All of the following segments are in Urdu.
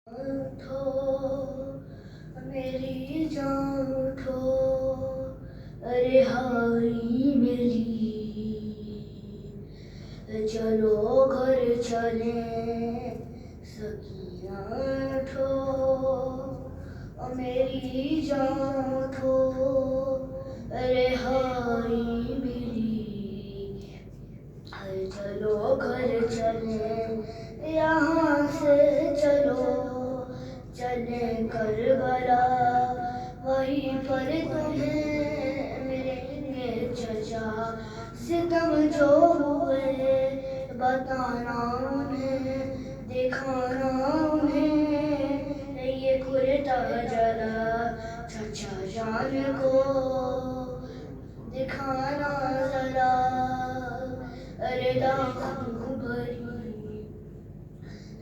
اٹھو میری جان اٹھو، رہائی ملی، چلو گھر چلیں سکینہ اٹھو، میری جان اٹھو، رہائی ملی، چلو گھر چلیں یہاں سے چلو، چلیں کربلا، وہیں پر تمہیں ملیں گے چچا، ستم جو ہوئے بتانا انہیں، دکھانا انہیں یہ کرتا جلا چچا جان کو، دکھانا ذرا ردا خون بھری،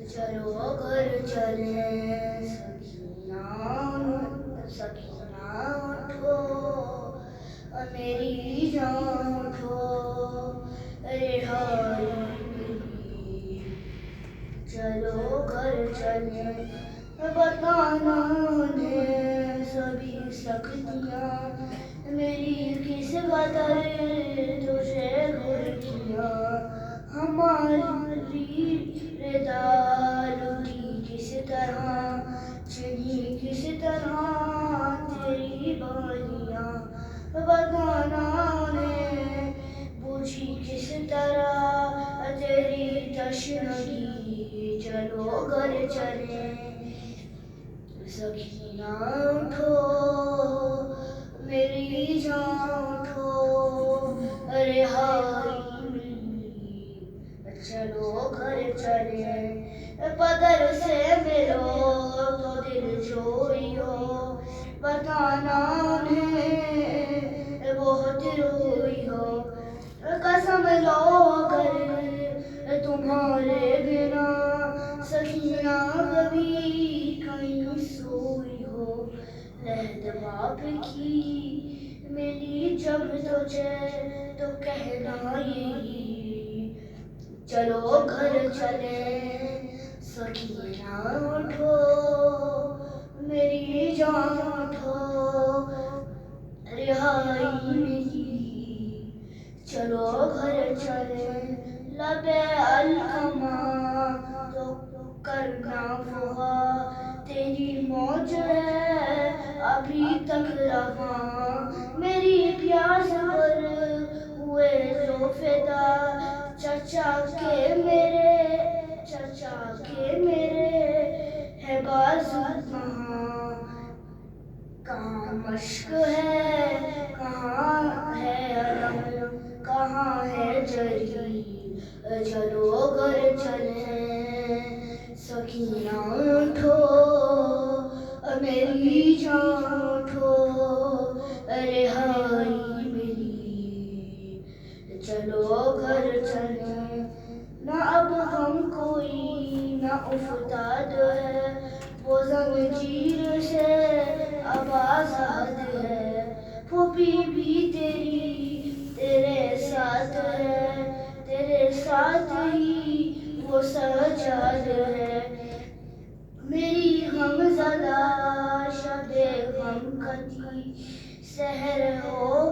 چلو گھر چلیں سکینہ اٹھو، میری جان اٹھو، رہائی ملی، چلو گھر چلیں بتانا انہیں سبھی سختیاں، میری کس قدر تجھے گر کیا، ہماری ردا لوٹی کس طرح، چنی کس طرح تیری بالیاں، بتانا انہیں بوجھی کس طرح تیری تشنگی، چلو گھر چلیں سکینہ اٹھو، میری جان اٹھو، رہائی ملی، چلو گھر چلیں بدر سے ملو تو دل جوئی ہو، بتانا انہیں بہت روئی ہو، قسم لو اگر تمہارے بنا سکینہ کبھی کہیں سوئی ہو، عہد باپ کی ملی جب تجھے تو کہنا یہی، چلو گھر چلیں سکینہ اٹھو، میری جان اٹھو، رہائی ملی، چلو گھر چلیں لب الکما تو کرنا فغا، تیری موج ہے ابھی تک رواں، میری پیاس پر ہوئے جو فدا، چچا کے میرے ہے بازو کہاں، کہاں مشق ہے کہاں ہے علم، کہاں ہے جری، چلو گھر چلیں سکینہ اٹھو، میری جان اٹھو، رہائی ملی، چلو گھر چلیں، نہ اب غم کوئی نہ افتاد ہے، وہ زنجیر سے اب آزاد ہے، پھوپھی بھی تیرے ساتھ ہے، تیرے ساتھ ہی وہ سجاد ہے، میری غم زدہ شب غم کتی سحر ہو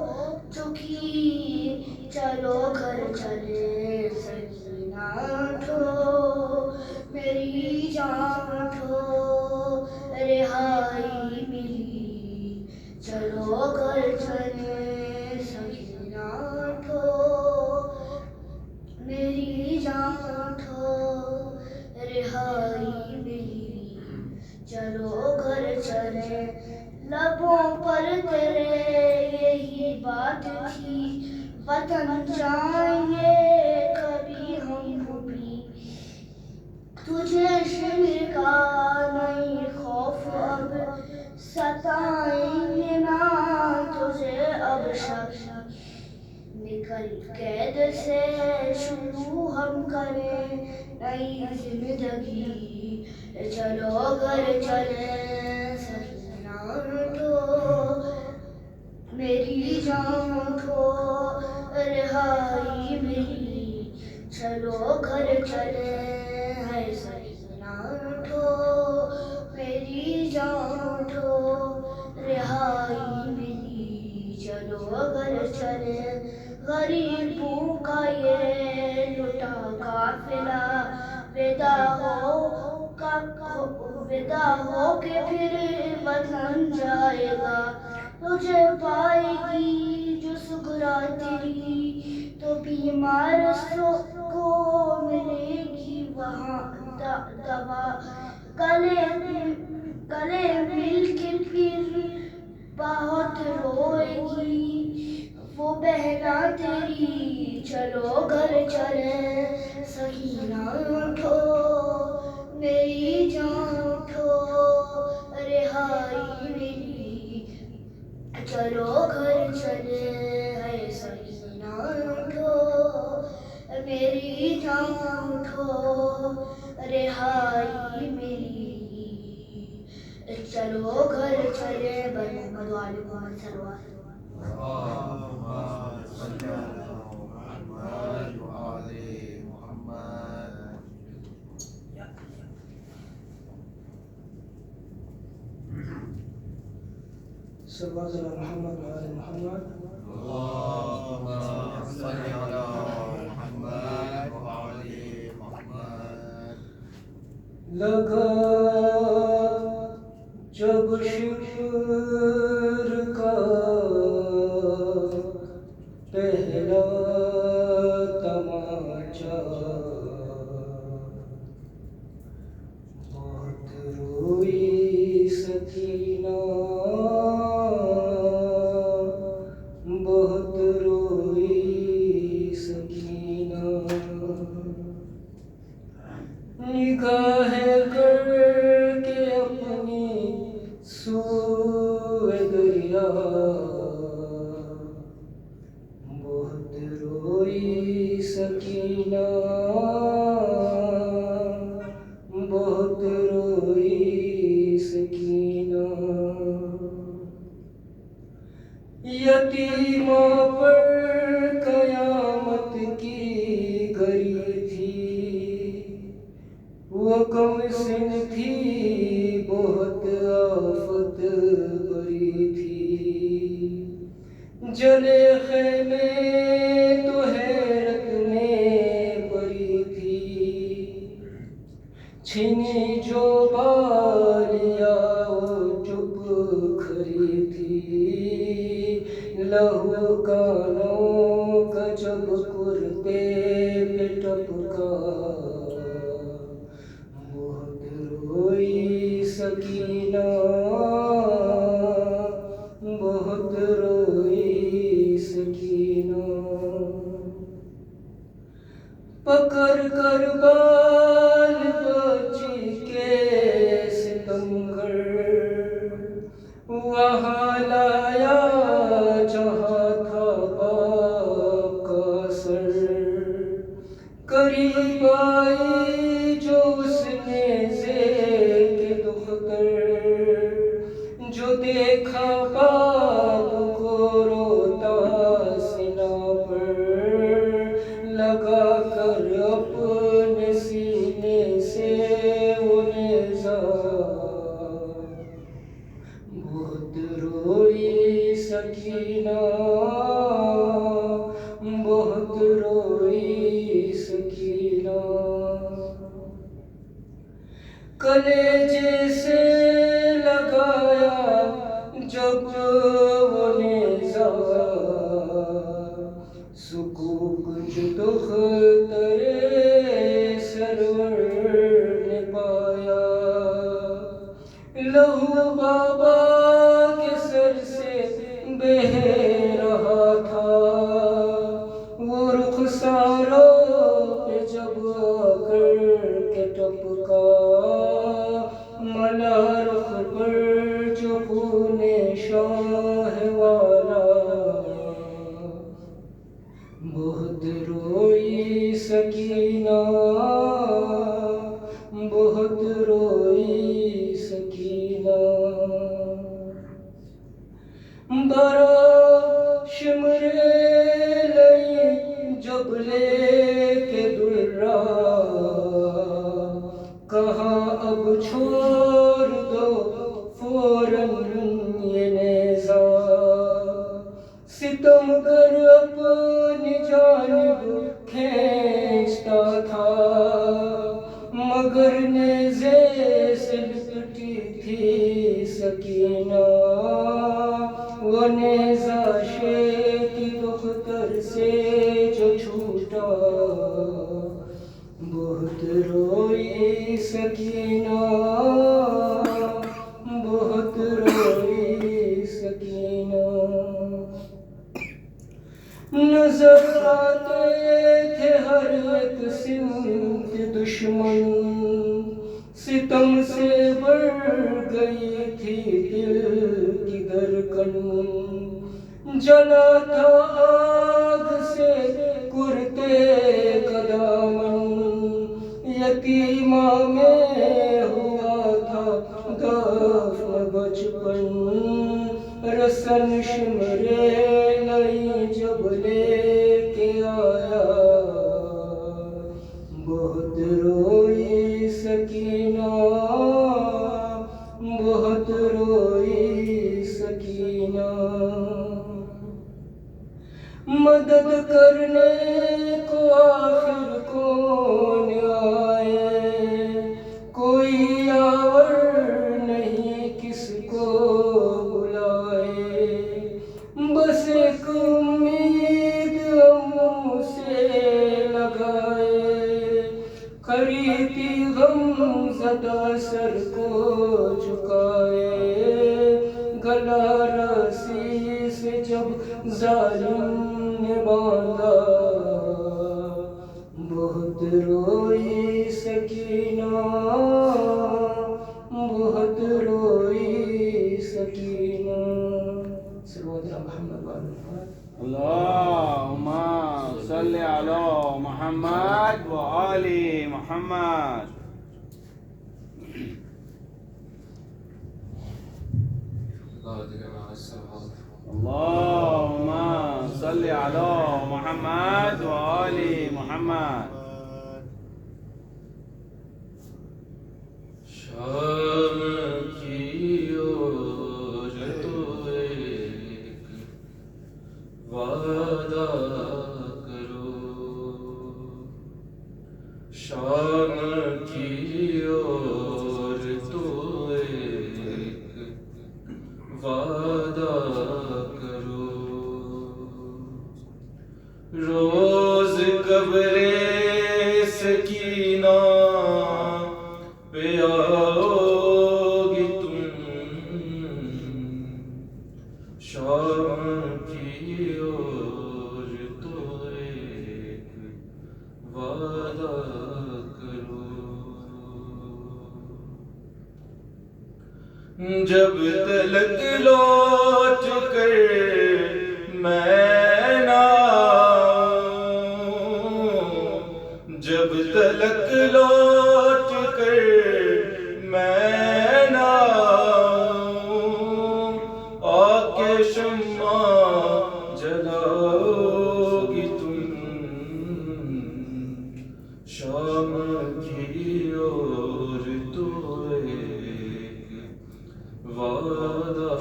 چکی، چلو گھر چلیں سکینہ اٹھو، میری جان اٹھو، رہائی ملی، چلو گھر چلیں سکینہ اٹھو، میری جان اٹھو، رہائی ملی، چلو گھر چلیں، لبوں پر تیرے یہی بات تھی، وطن جائیں گے کبھی ہم بھی، تجھے شمر کا نہیں خوف اب، ستائیں گے نہ تجھے اب شب، نکل قید سے شروع ہم کریں نئی زندگی، چلو گھر چلیں سکینہ اٹھو، میری جان اٹھو، رہائی ملی، چلو گھر چلیں ہے سکینہ اٹھو، غریبوں کا یہ لٹا قافلہ ودا ہو کے پھر وطن جائے گا. تجھے پائے گی جو سغرا تیری تو بیمار کو ملے گی وہاں دوا. گلے مل کے پھر بہت روئے گی وہ بہنا تیری. چلو گھر چلے سکینہ اٹھو میری جان اٹھو رہائی میری. چلو گھر چلے ہے سکینہ اٹھو میری جان اٹھو رہائی میری. چلو گھر چلے محمد وآل محمد صلی اللہ علیہ صلی اللہ علیہ محمد وآل محمد. اللهم صل على محمد وآل محمد. لگا جب شمر کا پہلا تماچا بہت روئی سکینہ بہت روئی سکینہ. نگاہیں کر کے اپنی سوئے دریا بہت روئی سکینہ بہت روئی سکینہ. یتیموں پر قیامت کی گھڑی تھی وہ کم سن تھی بہت آفت بری تھی. جلے خیمے تو حیرت میں پڑی تھی چھینی جو بالیا وہ چپ کھڑی تھی. لہو کانوں کا جب کرتے پہ ٹپکا بہت روئی سکینہ بہت روئی سکینہ. پکڑ کر بال بچی کے ستمگر وہاں لایا جہاں تھا باپ کا سر. قریب آئی جو اس نیزے کے دختر جو دیکھا باپ کو روتا سینہ پر لگا کر اپنے سینے سے وہ نیزہ بہت روئی سکینہ بہت روئی سکینہ. کلیجے سے لگایا جب وہ نیزہ سکوک جو دختر سرور نے پایا. لہو بابا کے سر سے بہہ رہا تھا وہ رخساروں پہ جب آ کر کے ٹپکا. ملا رخ پر جو خون شاہ والا بہت روئی سکینہ بہت روئی سکینہ. برا شمرے لئی جب لے کے درا کہاں اب چھوڑ سکینہ وہ نیزہ کی دختر سے جو چھوٹا بہت روئی سکینہ بہت روئی سکینہ نظر آتے تھے ہر ایک سمت دشمن ستم سے بڑھ گئی تھی دل کی دھڑکن جلا تھا آگ سے کرتے کا دامن یتیمہ میں ہوا تھا دفن بچپن رسن شمرے نئی جب لے کے آیا بہت روئی سکینہ بہت روئی سکینہ مدد کرنے کو آخر کون آئے کوئی آور نہیں کس کو بلائے بس ایک امید اموں سے لگائے کھڑی تھی غم زدہ سر کو جھکائے گلا رسی سے جب ظالم نے باندھا بہت روئی سکینہ بہت روئی سکینہ صلوات محمد اللہم صلی علی محمد و آل محمد اللہم صلی علی محمد و آل محمد شام کی اور تو ایک وعدہ کرو شام کی اور تو ایک وعدہ کرو روز قبر سکینہ پہ آؤ گی تم شام کی اور تو ایک وعدہ کرو جب تلک لوٹ کر میں نہ آؤں جب تلک لوٹ کر میں نہ آؤں آ کے شمع جلاؤ گی تم شام کی اور تو ایک وعدہ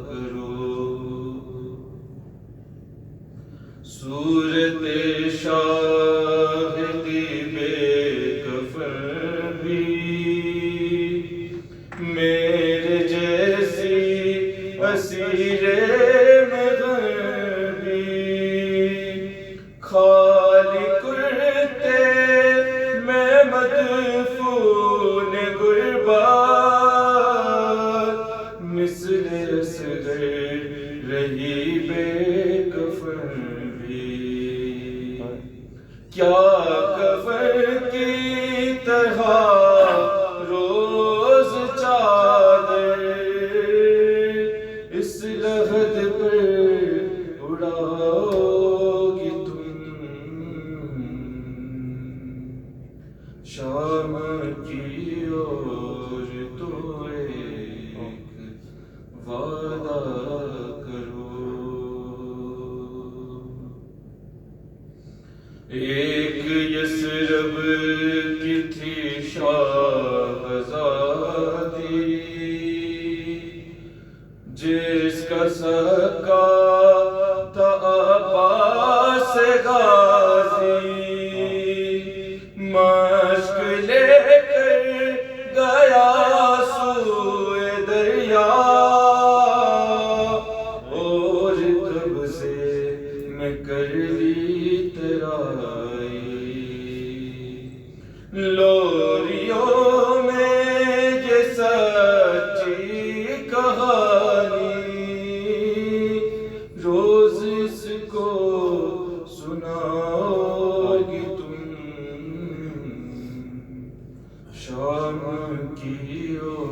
کرو صورت شاہدی بے کفن بھی میرے جیسی اسیر مغربی خالی کرتے میں مدفون غربات مثل اصغر رہی بے کفن بھی کیا کفن کی طرح روز چادر اس لحد پر اڑاؤ گی تم شام کی اور تو ایک وعدہ کرو ایک یثرب کی تھی شاہزادی جس کا سکا تھا عباس غازی مشق لے کر گیا سوئے دریا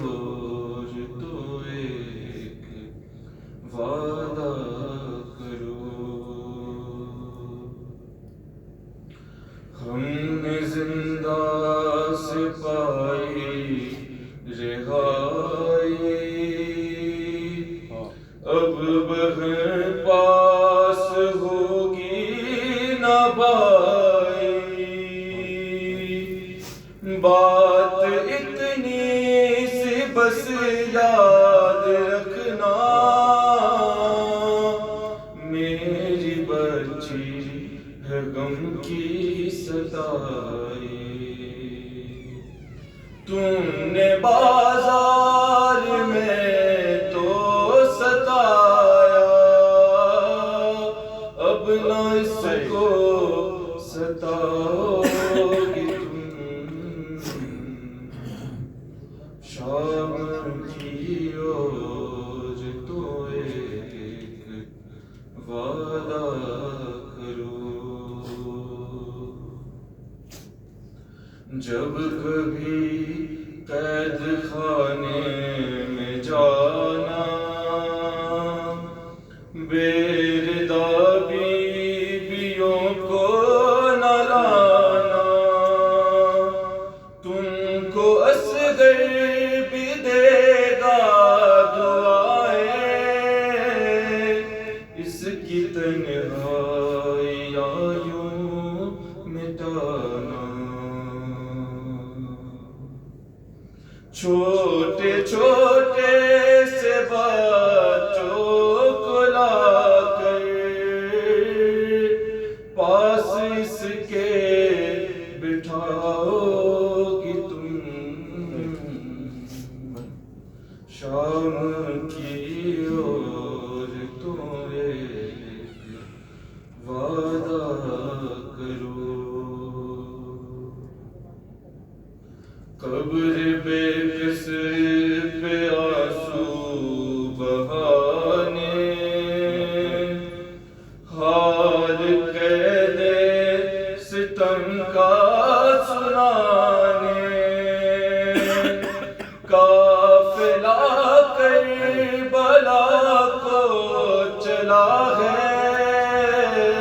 اور تو ایک وعدہ کرو. ہم نے زندہ سے پائی رہائی، اب بہن پاس ہوگی نہ بائی. بات اتنی سی بس یاد رکھنا، میری بچی ہے غم کی ستائی. تم نے بازار میں تو ستایا، اب نہ اس کو ستاؤ گی تم. شام کی اور تو ایک وعدہ کرو. جب کبھی قید خانے میں جانا، بےردا بیویوں کو نہ لانا. تم کو اصغر بھی دے گا دعائیں، اس کی تنہائیاں یوں مٹانا. چھوٹے چھوٹے سے بچوں کو لا کر پاس اس کے بٹھاؤ گی تم. شام کی اور تو ایک وعدہ کرو. قبر بے کس پہ آنسو بہانے، حال قید ستم کا سنانے. قافلہ کربلا کو چلا ہے،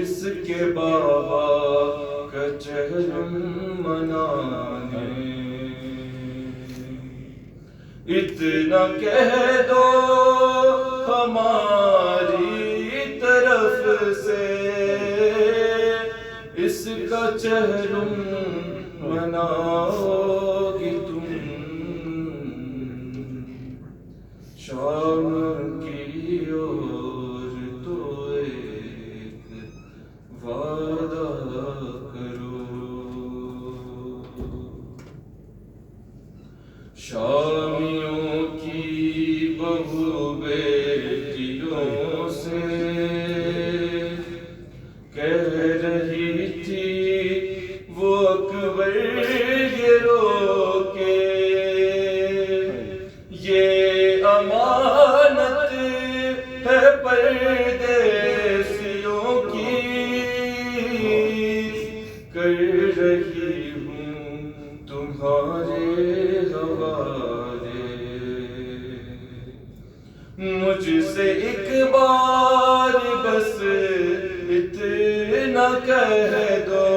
اس کے بابا کا چہرم منانے. اتنا کہہ دو ہماری طرف سے، اس کا چہرم مناؤ گی تم. شام کی اور تو ایک وعدہ کرو. شامیوں کی بہو بیٹیوں سے کہہ رہی تھی وہ اکبر یہ رو کے، یہ امانت ہے پردیسیوں کی. کر رہی ہوں تمہارے حوالے، مجھ سے ایک بار بس اتنا کہہ دو،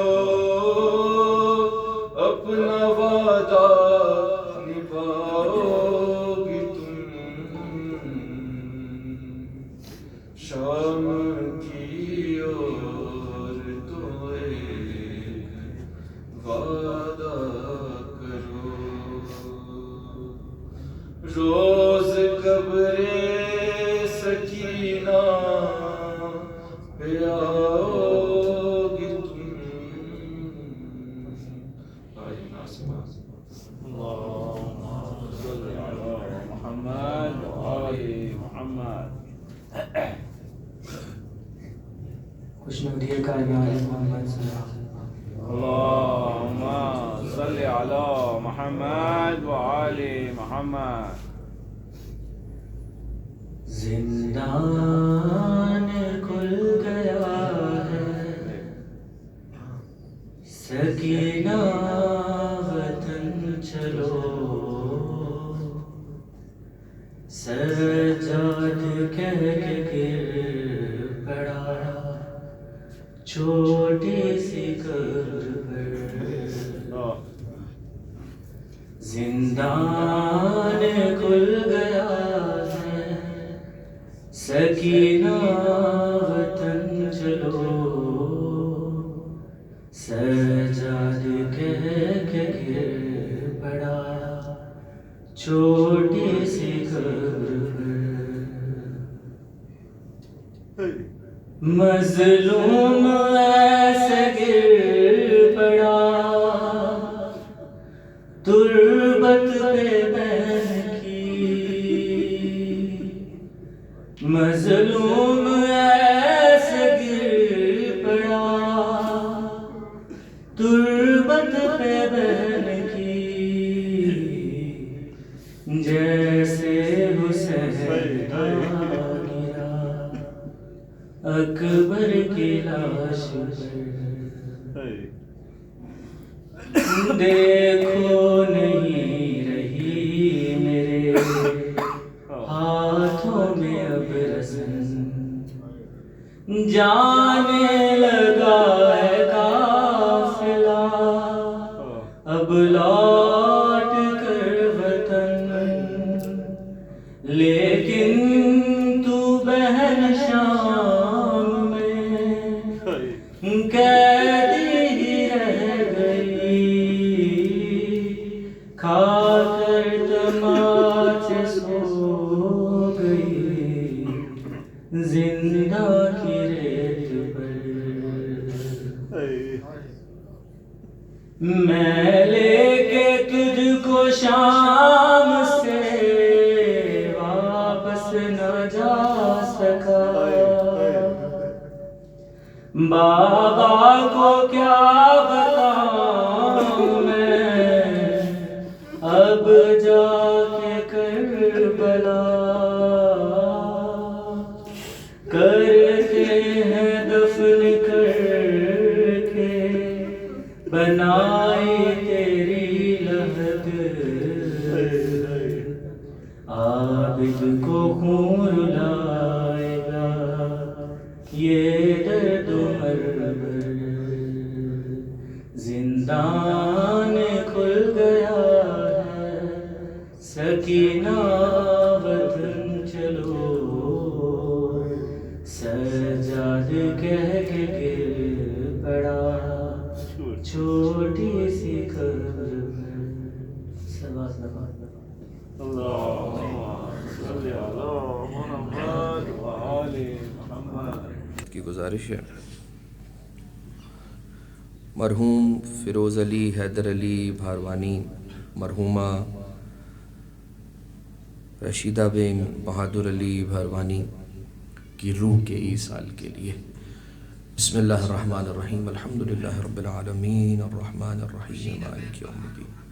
اپنا وعدہ نبھاؤ گی تم. شام کی اور تو ایک وعدہ کرو. روز قبر سکینہ پہ آؤ گی تم. اللهم صل على محمد وآل محمد. خوشنودی کائنات محمد صلی اللہ علیہ وسلم. اللهم صل على محمد وآل محمد. زندان کھل گیا ہے، سکینہ وطن چلو. سجاد کہہ کے گر پڑا چھوٹی سی قبر پر زندان کھل گیا ہے سکینہ وطن چلو سجاد کہہ کے گر پڑا چھوٹی سی قبر پر مظلوم ایسے گر پڑا تربت پہ بہن کی مظلوم ایسے گر پڑا تربت پہ بہن کی جیسے حسین گرا اکبر کی لاش پر دیکھو نہیں رہی میرے ہاتھوں میں اب رسن جانے لگا ہے قافلہ اب لوٹ کر وطن لیکن تو بہن شام میں قیدی ہی رہ گئی کھا کر تماچے سو گئی زندہ کی ریت پر میں لے کے تجھ کو شام سے واپس نہ جا سکا بابا کو کیا بتاؤں میں اب جا کے کربلا کرتے ہیں دفن کر کے بنائی تیری لحد عابد کو خون رلائے گا یہ درد و مربر زندان کھل گیا ہے سکینہ وطن چلو سجاد کہہ کے گر پڑا چھوٹی سی قبر پر سباس نبات کی گزارش ہے مرحوم فیروز علی حیدر علی بھاروانی مرحومہ رشیدہ بین بہادر علی بھاروانی کی روح کے ایصال کے لیے بسم اللہ الرحمن الرحیم الحمدللہ رب العالمین الرحمن الرحیم مالک یوم الدین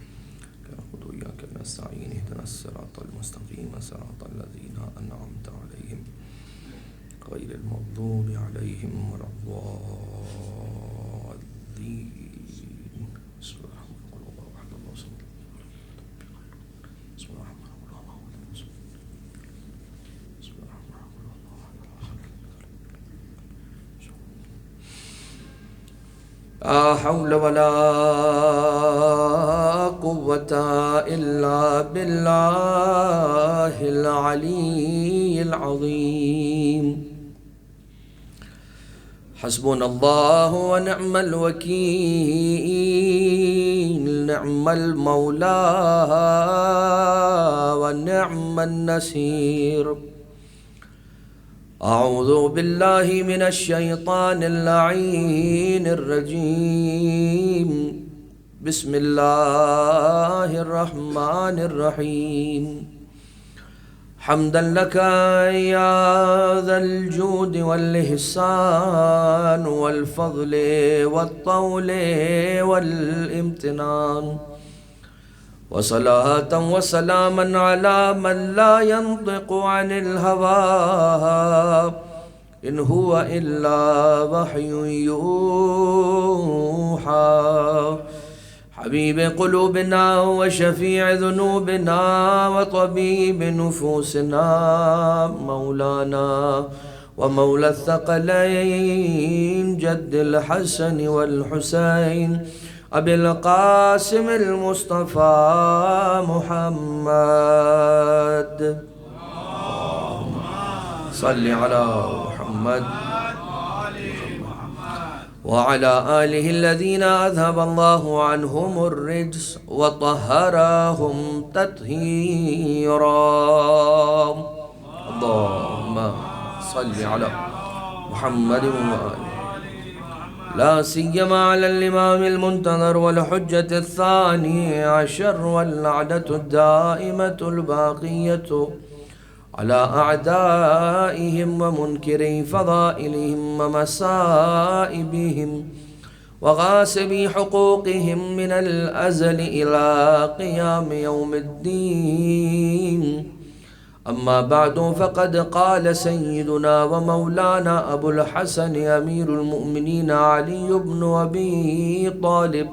نعبد و ایاک نستعین اهدنا الصراط المستقیم صراط الذین انعمت علیہم غیر المغضوب علیہم ولا الضالین بسم اللہ الرحمن الرحیم بسم اللہ الرحمن لا حول ولا قوة إلا بالله العلي العظيم حسبنا الله ونعم الوكيل نعم المولى ونعم النصير أعوذ بالله من الشيطان اللعين الرجيم بسم الله الرحمن الرحيم حمدا لك يا ذا الجود والإحسان والفضل والطول والامتنان وصلاة وسلاما على من لا ينطق عن الهوى إن هو إلا وحي يوحى حبيب قلوبنا وشفيع ذنوبنا وطبيب نفوسنا مولانا ومولى الثقلين جد الحسن والحسين أبي القاسم المصطفى محمد صل على محمد وعلى آله الذين أذهب الله عنهم الرجس وطهرهم تطهيرا اللهم صل على محمد وآله لا سيما على الإمام المنتظر والحجة الثاني عشر واللعنة الدائمة الباقية على أعدائهم ومنكري فضائلهم ومسائبهم وغاسبي حقوقهم من الأزل إلى قيام يوم الدين أما بعد فقد قال سيدنا ومولانا أبو الحسن أمير المؤمنين علي بن أبي طالب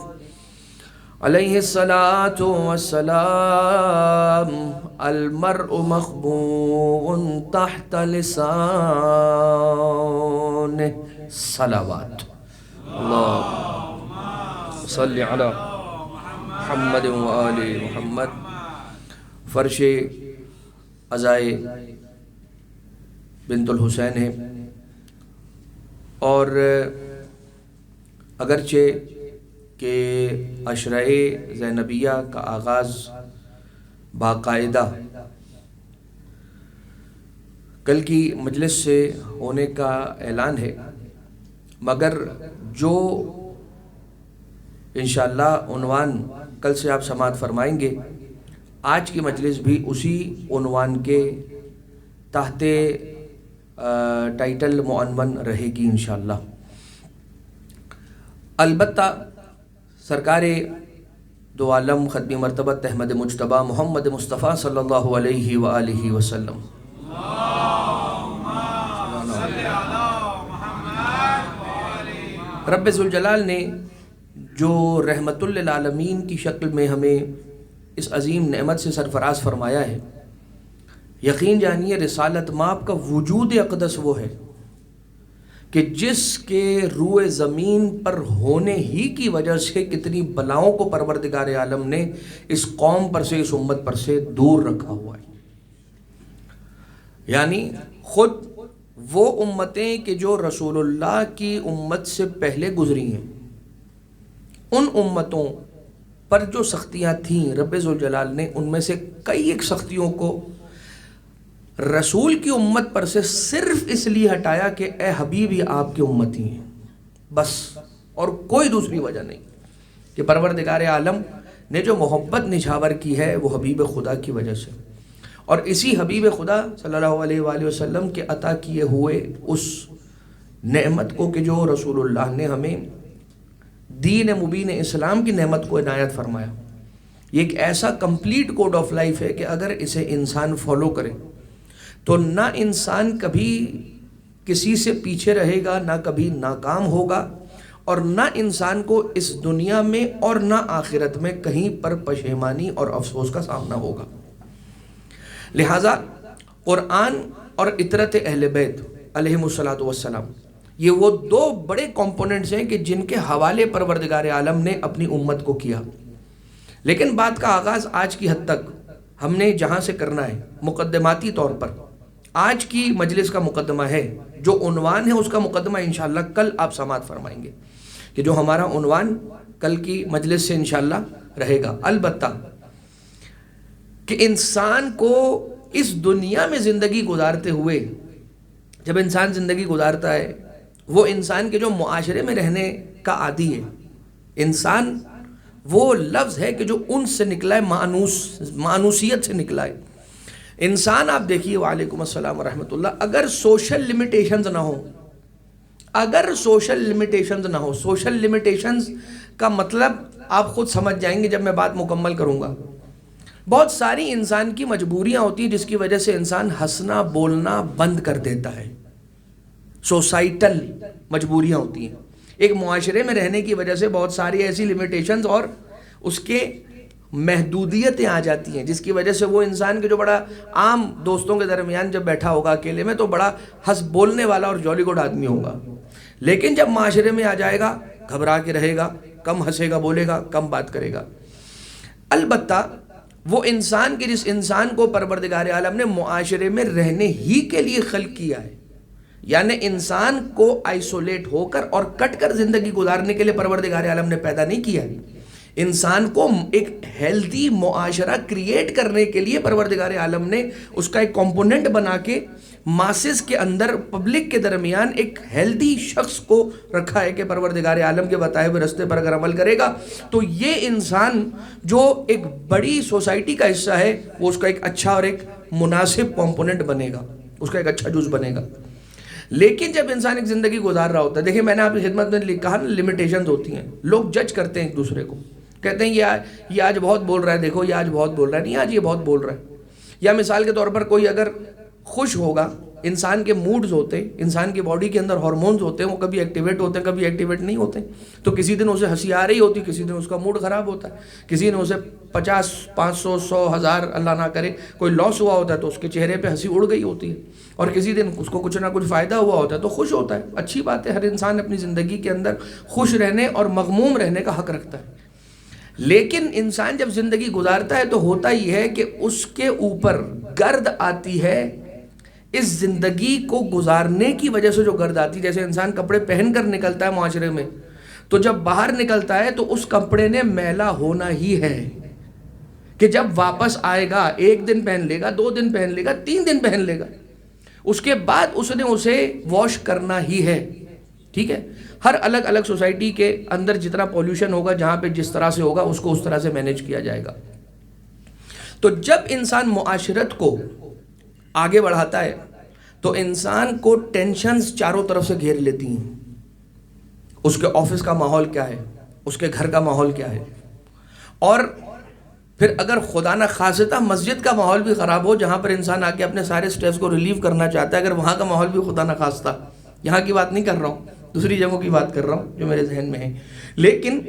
عليه الصلاة والسلام المرء مخبوء تحت لسانه صلوات اللهم صل على محمد وآل محمد. فرش عزائے بنت الحسین ہے اور اگرچہ کہ عشرہ زینبیہ کا آغاز باقاعدہ کل کی مجلس سے ہونے کا اعلان ہے، مگر جو انشاءاللہ عنوان کل سے آپ سماعت فرمائیں گے، آج کی مجلس بھی اسی عنوان کے تحت ٹائٹل معنون رہے گی انشاءاللہ. البتہ سرکار دو عالم ختم مرتبت احمد مجتبی محمد مصطفیٰ صلی اللہ علیہ وآلہ وسلم رب ذوالجلال نے جو رحمت للعالمین کی شکل میں ہمیں اس عظیم نعمت سے سرفراز فرمایا ہے، یقین جانیے رسالت مآب کا وجود اقدس وہ ہے کہ جس کے روئے زمین پر ہونے ہی کی وجہ سے کتنی بلاؤں کو پروردگار عالم نے اس قوم پر سے، اس امت پر سے دور رکھا ہوا ہے. یعنی خود وہ امتیں کہ جو رسول اللہ کی امت سے پہلے گزری ہیں، ان امتوں پر جو سختیاں تھیں رب ذوالجلال نے ان میں سے کئی ایک سختیوں کو رسول کی امت پر سے صرف اس لیے ہٹایا کہ اے حبیب یہ آپ کی امت ہی ہیں، بس، اور کوئی دوسری وجہ نہیں. کہ پروردگار عالم نے جو محبت نچھاور کی ہے وہ حبیب خدا کی وجہ سے، اور اسی حبیب خدا صلی اللہ علیہ وآلہ وسلم کے عطا کیے ہوئے اس نعمت کو کہ جو رسول اللہ نے ہمیں دین مبین اسلام کی نعمت کو عنایت فرمایا. یہ ایک ایسا کمپلیٹ کوڈ آف لائف ہے کہ اگر اسے انسان فالو کرے تو نہ انسان کبھی کسی سے پیچھے رہے گا، نہ کبھی ناکام ہوگا، اور نہ انسان کو اس دنیا میں اور نہ آخرت میں کہیں پر پشیمانی اور افسوس کا سامنا ہوگا. لہٰذا قرآن اور اطرت اہل بیت علیہم الصلاۃ والسلام یہ وہ دو بڑے کمپوننٹس ہیں کہ جن کے حوالے پروردگار عالم نے اپنی امت کو کیا. لیکن بات کا آغاز آج کی حد تک ہم نے جہاں سے کرنا ہے، مقدماتی طور پر آج کی مجلس کا مقدمہ ہے، جو عنوان ہے اس کا مقدمہ انشاءاللہ کل آپ سماعت فرمائیں گے کہ جو ہمارا عنوان کل کی مجلس سے انشاءاللہ رہے گا. البتہ کہ انسان کو اس دنیا میں زندگی گزارتے ہوئے، جب انسان زندگی گزارتا ہے، وہ انسان کے جو معاشرے میں رہنے کا عادی ہے، انسان وہ لفظ ہے کہ جو ان سے نکلا ہے، مانوسیت سے نکلا ہے. انسان آپ دیکھیے، وعلیکم السلام ورحمۃ اللہ، اگر سوشل لمیٹیشنز نہ ہو، سوشل لمیٹیشنز کا مطلب آپ خود سمجھ جائیں گے جب میں بات مکمل کروں گا. بہت ساری انسان کی مجبوریاں ہوتی ہیں جس کی وجہ سے انسان ہنسنا بولنا بند کر دیتا ہے. سوسائٹل مجبوریاں ہوتی ہیں. ایک معاشرے میں رہنے کی وجہ سے بہت ساری ایسی لمیٹیشنز اور اس کے محدودیتیں آ جاتی ہیں، جس کی وجہ سے وہ انسان کے جو بڑا عام دوستوں کے درمیان جب بیٹھا ہوگا اکیلے میں تو بڑا ہنس بولنے والا اور جولی گڈ آدمی ہوگا، لیکن جب معاشرے میں آ جائے گا گھبرا کے رہے گا، کم ہنسے گا، بولے گا، کم بات کرے گا۔ البتہ وہ انسان کے جس انسان کو پروردگار عالم نے معاشرے میں رہنے ہی کے لیے خلق کیا ہے، یعنی انسان کو آئسولیٹ ہو کر اور کٹ کر زندگی گزارنے کے لیے پروردگار عالم نے پیدا نہیں کیا ہے، انسان کو ایک ہیلدی معاشرہ کریٹ کرنے کے لیے پروردگار عالم نے اس کا ایک کمپوننٹ بنا کے ماسز کے اندر، پبلک کے درمیان ایک ہیلدی شخص کو رکھا ہے کہ پروردگار عالم کے بتائے ہوئے رستے پر اگر عمل کرے گا تو یہ انسان جو ایک بڑی سوسائٹی کا حصہ ہے وہ اس کا ایک اچھا اور ایک مناسب کمپوننٹ بنے گا، اس کا ایک اچھا جز بنے گا۔ لیکن جب انسان ایک زندگی گزار رہا ہوتا ہے، دیکھیں میں نے آپ کی خدمت میں کہا نا لمیٹیشنز ہوتی ہیں، لوگ جج کرتے ہیں ایک دوسرے کو، کہتے ہیں یہ آج بہت بول رہا ہے، دیکھو یہ آج بہت بول رہا ہے، نہیں آج یہ بہت بول رہا ہے۔ یا مثال کے طور پر کوئی اگر خوش ہوگا، انسان کے موڈز ہوتے ہیں، انسان کی باڈی کے اندر ہارمونز ہوتے ہیں، وہ کبھی ایکٹیویٹ ہوتے ہیں کبھی ایکٹیویٹ نہیں ہوتے، تو کسی دن اسے ہنسی آ رہی ہوتی، کسی دن اس کا موڈ خراب ہوتا ہے، کسی دن اسے 50 500 100 1000 اللہ نہ کرے کوئی لاس ہوا ہوتا ہے تو اس کے چہرے پہ ہنسی اڑ گئی ہوتی ہے، اور کسی دن اس کو کچھ نہ کچھ فائدہ ہوا ہوتا ہے تو خوش ہوتا ہے۔ اچھی بات ہے، ہر انسان اپنی زندگی کے اندر خوش رہنے اور مغموم رہنے کا حق رکھتا ہے، لیکن انسان جب زندگی گزارتا ہے تو ہوتا یہ ہے کہ اس کے اوپر گرد آتی ہے، اس زندگی کو گزارنے کی وجہ سے جو گرد آتی ہے، جیسے انسان کپڑے پہن کر نکلتا ہے معاشرے میں تو جب باہر نکلتا ہے تو اس کپڑے نے میلا ہونا ہی ہے، کہ جب واپس آئے گا 1 دن پہن لے گا، 2 دن پہن لے گا، 3 دن پہن لے گا، اس کے بعد اس نے اسے واش کرنا ہی ہے، ٹھیک ہے۔ ہر الگ الگ سوسائٹی کے اندر جتنا پولیوشن ہوگا، جہاں پہ جس طرح سے ہوگا اس کو اس طرح سے مینیج کیا جائے گا۔ تو جب انسان معاشرت کو آگے بڑھاتا ہے تو انسان کو ٹینشنز چاروں طرف سے گھیر لیتی ہیں، اس کے آفس کا ماحول کیا ہے، اس کے گھر کا ماحول کیا ہے، اور پھر اگر خدا نہ خواستہ مسجد کا ماحول بھی خراب ہو جہاں پر انسان آ کے اپنے سارے سٹریس کو ریلیو کرنا چاہتا ہے، اگر وہاں کا ماحول بھی خدا نہ خواستہ، یہاں کی بات نہیں کر رہا ہوں، دوسری جگہوں کی بات کر رہا ہوں جو میرے ذہن میں ہے، لیکن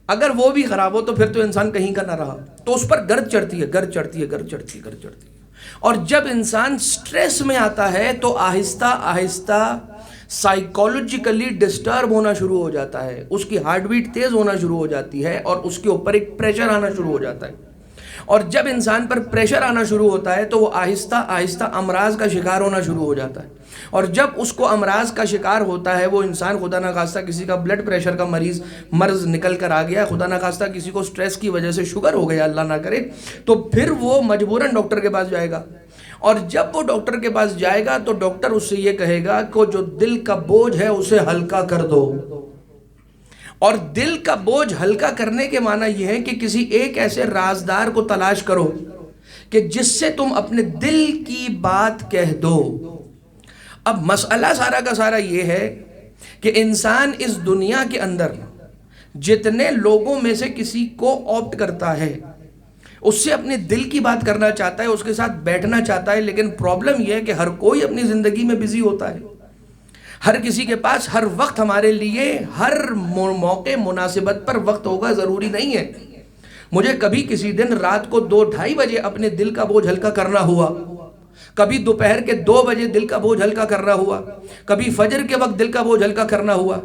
اگر وہ بھی خراب ہو تو پھر تو انسان کہیں کا نہ رہا، تو اس پر گرد چڑھتی ہے، گرد چڑھتی ہے، گرد چڑھتی ہے، گرد چڑھتی ہے۔ اور جب انسان سٹریس میں آتا ہے تو آہستہ آہستہ سائیکولوجیکلی ڈسٹرب ہونا شروع ہو جاتا ہے، اس کی ہارٹ بیٹ تیز ہونا شروع ہو جاتی ہے اور اس کے اوپر ایک پریشر آنا شروع ہو جاتا ہے، اور جب انسان پر پریشر آنا شروع ہوتا ہے تو وہ آہستہ آہستہ امراض کا شکار ہونا شروع ہو جاتا ہے، اور جب اس کو امراض کا شکار ہوتا ہے وہ انسان، خدا نہ خواستہ کسی کا بلڈ پریشر کا مرض نکل کر آ گیا، خدا نہ خواستہ کسی کو سٹریس کی وجہ سے شوگر ہو گیا، اللہ نہ کرے، تو پھر وہ مجبوراً ڈاکٹر کے پاس جائے گا، اور جب وہ ڈاکٹر کے پاس جائے گا تو ڈاکٹر اس سے یہ کہے گا کہ جو دل کا بوجھ ہے اسے ہلکا کر دو، اور دل کا بوجھ ہلکا کرنے کے معنی یہ ہے کہ کسی ایک ایسے رازدار کو تلاش کرو کہ جس سے تم اپنے دل کی بات کہہ دو۔ اب مسئلہ سارا کا سارا یہ ہے کہ انسان اس دنیا کے اندر جتنے لوگوں میں سے کسی کو آپٹ کرتا ہے، اس سے اپنے دل کی بات کرنا چاہتا ہے، اس کے ساتھ بیٹھنا چاہتا ہے، لیکن پرابلم یہ ہے کہ ہر کوئی اپنی زندگی میں بزی ہوتا ہے، ہر کسی کے پاس ہر وقت ہمارے لیے ہر موقع مناسبت پر وقت ہوگا ضروری نہیں ہے۔ مجھے کبھی کسی دن رات کو 2-2:30 بجے اپنے دل کا بوجھ ہلکا کرنا ہوا، کبھی دوپہر کے 2 بجے دل کا بوجھ ہلکا کرنا ہوا، کبھی فجر کے وقت دل کا بوجھ ہلکا کرنا ہوا،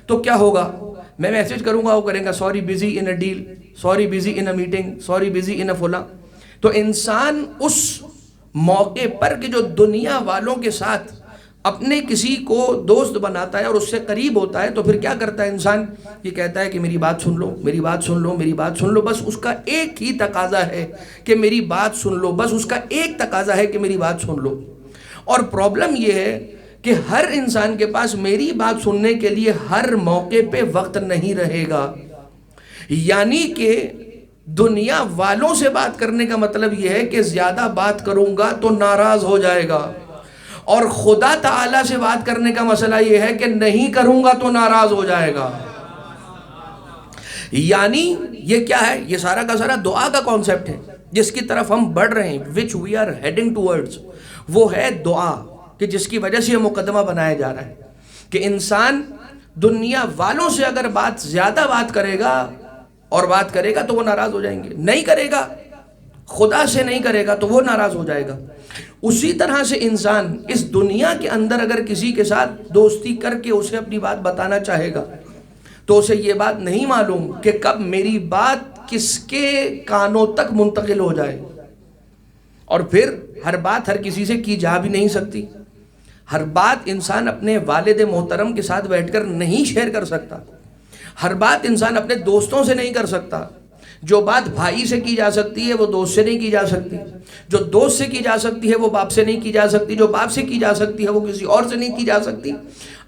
تو کیا ہوگا؟ میں میسیج کروں گا، وہ کریں گا sorry busy in a deal, sorry busy in a meeting, sorry busy in a فلاں۔ تو انسان اس موقع پر کہ جو دنیا والوں کے ساتھ اپنے کسی کو دوست بناتا ہے اور اس سے قریب ہوتا ہے، تو پھر کیا کرتا ہے انسان؟ یہ کہتا ہے کہ میری بات سن لو، میری بات سن لو، میری بات سن لو، بس اس کا ایک ہی تقاضا ہے کہ میری بات سن لو، بس اس کا ایک تقاضا ہے کہ میری بات سن لو۔ اور پرابلم یہ ہے کہ ہر انسان کے پاس میری بات سننے کے لیے ہر موقع پہ وقت نہیں رہے گا، یعنی کہ دنیا والوں سے بات کرنے کا مطلب یہ ہے کہ زیادہ بات کروں گا تو ناراض ہو جائے گا، اور خدا تعالیٰ سے بات کرنے کا مسئلہ یہ ہے کہ نہیں کروں گا تو ناراض ہو جائے گا۔ یعنی یہ کیا ہے؟ یہ سارا کا سارا دعا کا کانسیپٹ ہے جس کی طرف ہم بڑھ رہے ہیں، which we are heading towards، وہ ہے دعا، کہ جس کی وجہ سے یہ مقدمہ بنایا جا رہا ہے کہ انسان دنیا والوں سے اگر زیادہ بات کرے گا اور بات کرے گا تو وہ ناراض ہو جائیں گے، نہیں کرے گا خدا سے نہیں کرے گا تو وہ ناراض ہو جائے گا۔ اسی طرح سے انسان اس دنیا کے اندر اگر کسی کے ساتھ دوستی کر کے اسے اپنی بات بتانا چاہے گا تو اسے یہ بات نہیں معلوم کہ کب میری بات کس کے کانوں تک منتقل ہو جائے، اور پھر ہر بات ہر کسی سے کی جا بھی نہیں سکتی، ہر بات انسان اپنے والد محترم کے ساتھ بیٹھ کر نہیں شیئر کر سکتا، ہر بات انسان اپنے دوستوں سے نہیں کر سکتا۔ جو بات بھائی سے کی جا سکتی ہے وہ دوست سے نہیں کی جا سکتی، جو دوست سے کی جا سکتی ہے وہ باپ سے نہیں کی جا سکتی، جو باپ سے کی جا سکتی ہے وہ کسی اور سے نہیں کی جا سکتی۔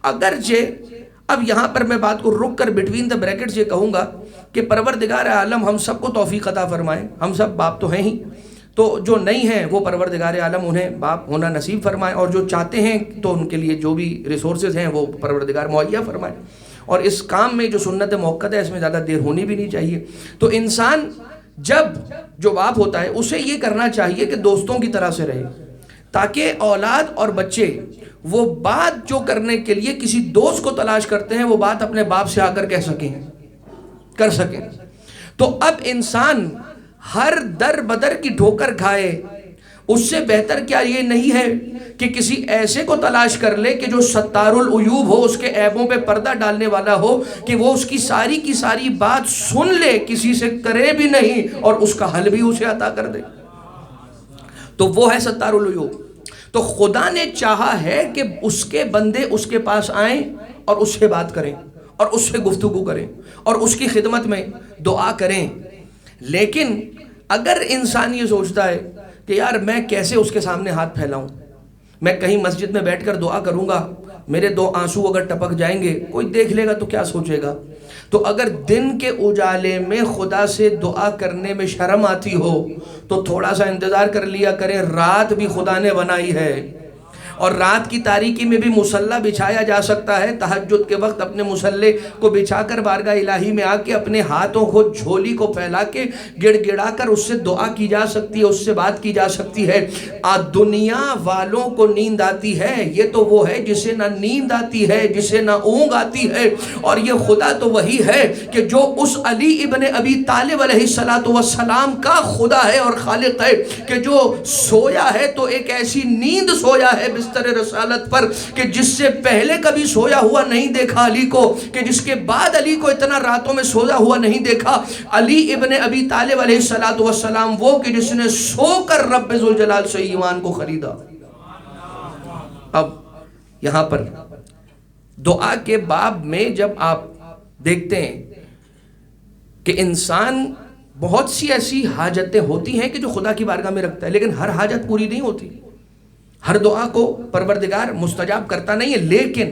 اگرچہ اب یہاں پر میں بات کو رک کر بٹوین دا بریکٹس یہ کہوں گا کہ پروردگار عالم ہم سب کو توفیق عطا فرمائے، ہم سب باپ تو ہیں ہی، تو جو نہیں ہیں وہ پروردگار عالم انہیں باپ ہونا نصیب فرمائے، اور جو چاہتے ہیں تو ان کے لیے جو بھی ریسورسز ہیں وہ پروردگار مہیا فرمائے، اور اس کام میں جو سنت موقت ہے اس میں زیادہ دیر ہونی بھی نہیں چاہیے۔ تو انسان جب جو باپ ہوتا ہے اسے یہ کرنا چاہیے کہ دوستوں کی طرح سے رہے، تاکہ اولاد اور بچے وہ بات جو کرنے کے لیے کسی دوست کو تلاش کرتے ہیں وہ بات اپنے باپ سے آ کر کہہ سکیں، کر سکیں۔ تو اب انسان ہر در بدر کی ٹھوکر کھائے، اس سے بہتر کیا یہ نہیں ہے کہ کسی ایسے کو تلاش کر لے کہ جو ستار العیوب ہو، اس کے عیبوں پہ پردہ ڈالنے والا ہو، کہ وہ اس کی ساری کی ساری بات سن لے، کسی سے کرے بھی نہیں اور اس کا حل بھی اسے عطا کر دے، تو وہ ہے ستار العیوب۔ تو خدا نے چاہا ہے کہ اس کے بندے اس کے پاس آئیں اور اس سے بات کریں اور اس سے گفتگو کریں اور اس کی خدمت میں دعا کریں، لیکن اگر انسان یہ سوچتا ہے کہ یار میں کیسے اس کے سامنے ہاتھ پھیلاؤں، میں کہیں مسجد میں بیٹھ کر دعا کروں گا، میرے 2 آنسو اگر ٹپک جائیں گے کوئی دیکھ لے گا تو کیا سوچے گا، تو اگر دن کے اجالے میں خدا سے دعا کرنے میں شرم آتی ہو تو تھوڑا سا انتظار کر لیا کریں، رات بھی خدا نے بنائی ہے، اور رات کی تاریکی میں بھی مصلی بچھایا جا سکتا ہے۔ تہجد کے وقت اپنے مصلی کو بچھا کر بارگاہ الہی میں آ کے اپنے ہاتھوں کو جھولی کو پھیلا کے گڑ گڑا کر اس سے دعا کی جا سکتی ہے، اس سے بات کی جا سکتی ہے۔ دنیا والوں کو نیند آتی ہے، یہ تو وہ ہے جسے نہ نیند آتی ہے، جسے نہ اونگ آتی ہے، اور یہ خدا تو وہی ہے کہ جو اس علی ابن ابی طالب علیہ السلام کا خدا ہے اور خالق ہے، کہ جو سویا ہے تو ایک ایسی نیند سویا ہے بستر رسالت پر کہ جس سے پہلے کبھی سویا ہوا نہیں دیکھا علی کو، کہ جس کے بعد علی کو اتنا راتوں میں سویا ہوا نہیں دیکھا۔ علی ابن ابی طالب علیہ السلام وہ کہ جس نے سو کر رب ذوالجلال سے ایمان کو خریدا۔ اب یہاں پر دعا کے باب میں جب آپ دیکھتے ہیں کہ انسان بہت سی ایسی حاجتیں ہوتی ہیں کہ جو خدا کی بارگاہ میں رکھتا ہے، لیکن ہر حاجت پوری نہیں ہوتی، ہر دعا کو پروردگار مستجاب کرتا نہیں ہے، لیکن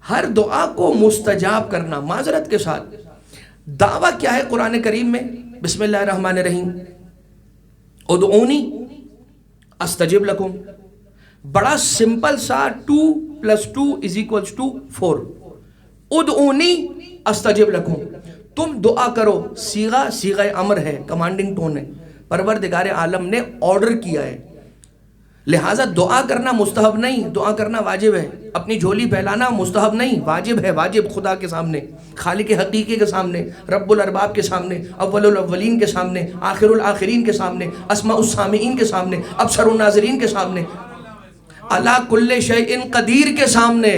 ہر دعا کو مستجاب کرنا معذرت کے ساتھ دعویٰ کیا ہے قرآن کریم میں؟ بسم اللہ الرحمن الرحیم، ادعونی استجب لکم، بڑا سمپل سا 2 + 2 = 4، ادعونی استجب لکم، تم دعا کرو، صیغہ امر ہے، کمانڈنگ ٹون ہے، پروردگار عالم نے آرڈر کیا ہے، لہٰذا دعا کرنا مستحب نہیں، دعا کرنا واجب ہے، اپنی جھولی پھیلانا مستحب نہیں، واجب ہے، واجب خدا کے سامنے، خالق حقیقی کے سامنے، رب الارباب کے سامنے، اول الاولین کے سامنے، آخر الآخرین کے سامنے، اسماء السامعین کے سامنے، ابصر الناظرین کے سامنے، علی کل شیء قدیر کے سامنے۔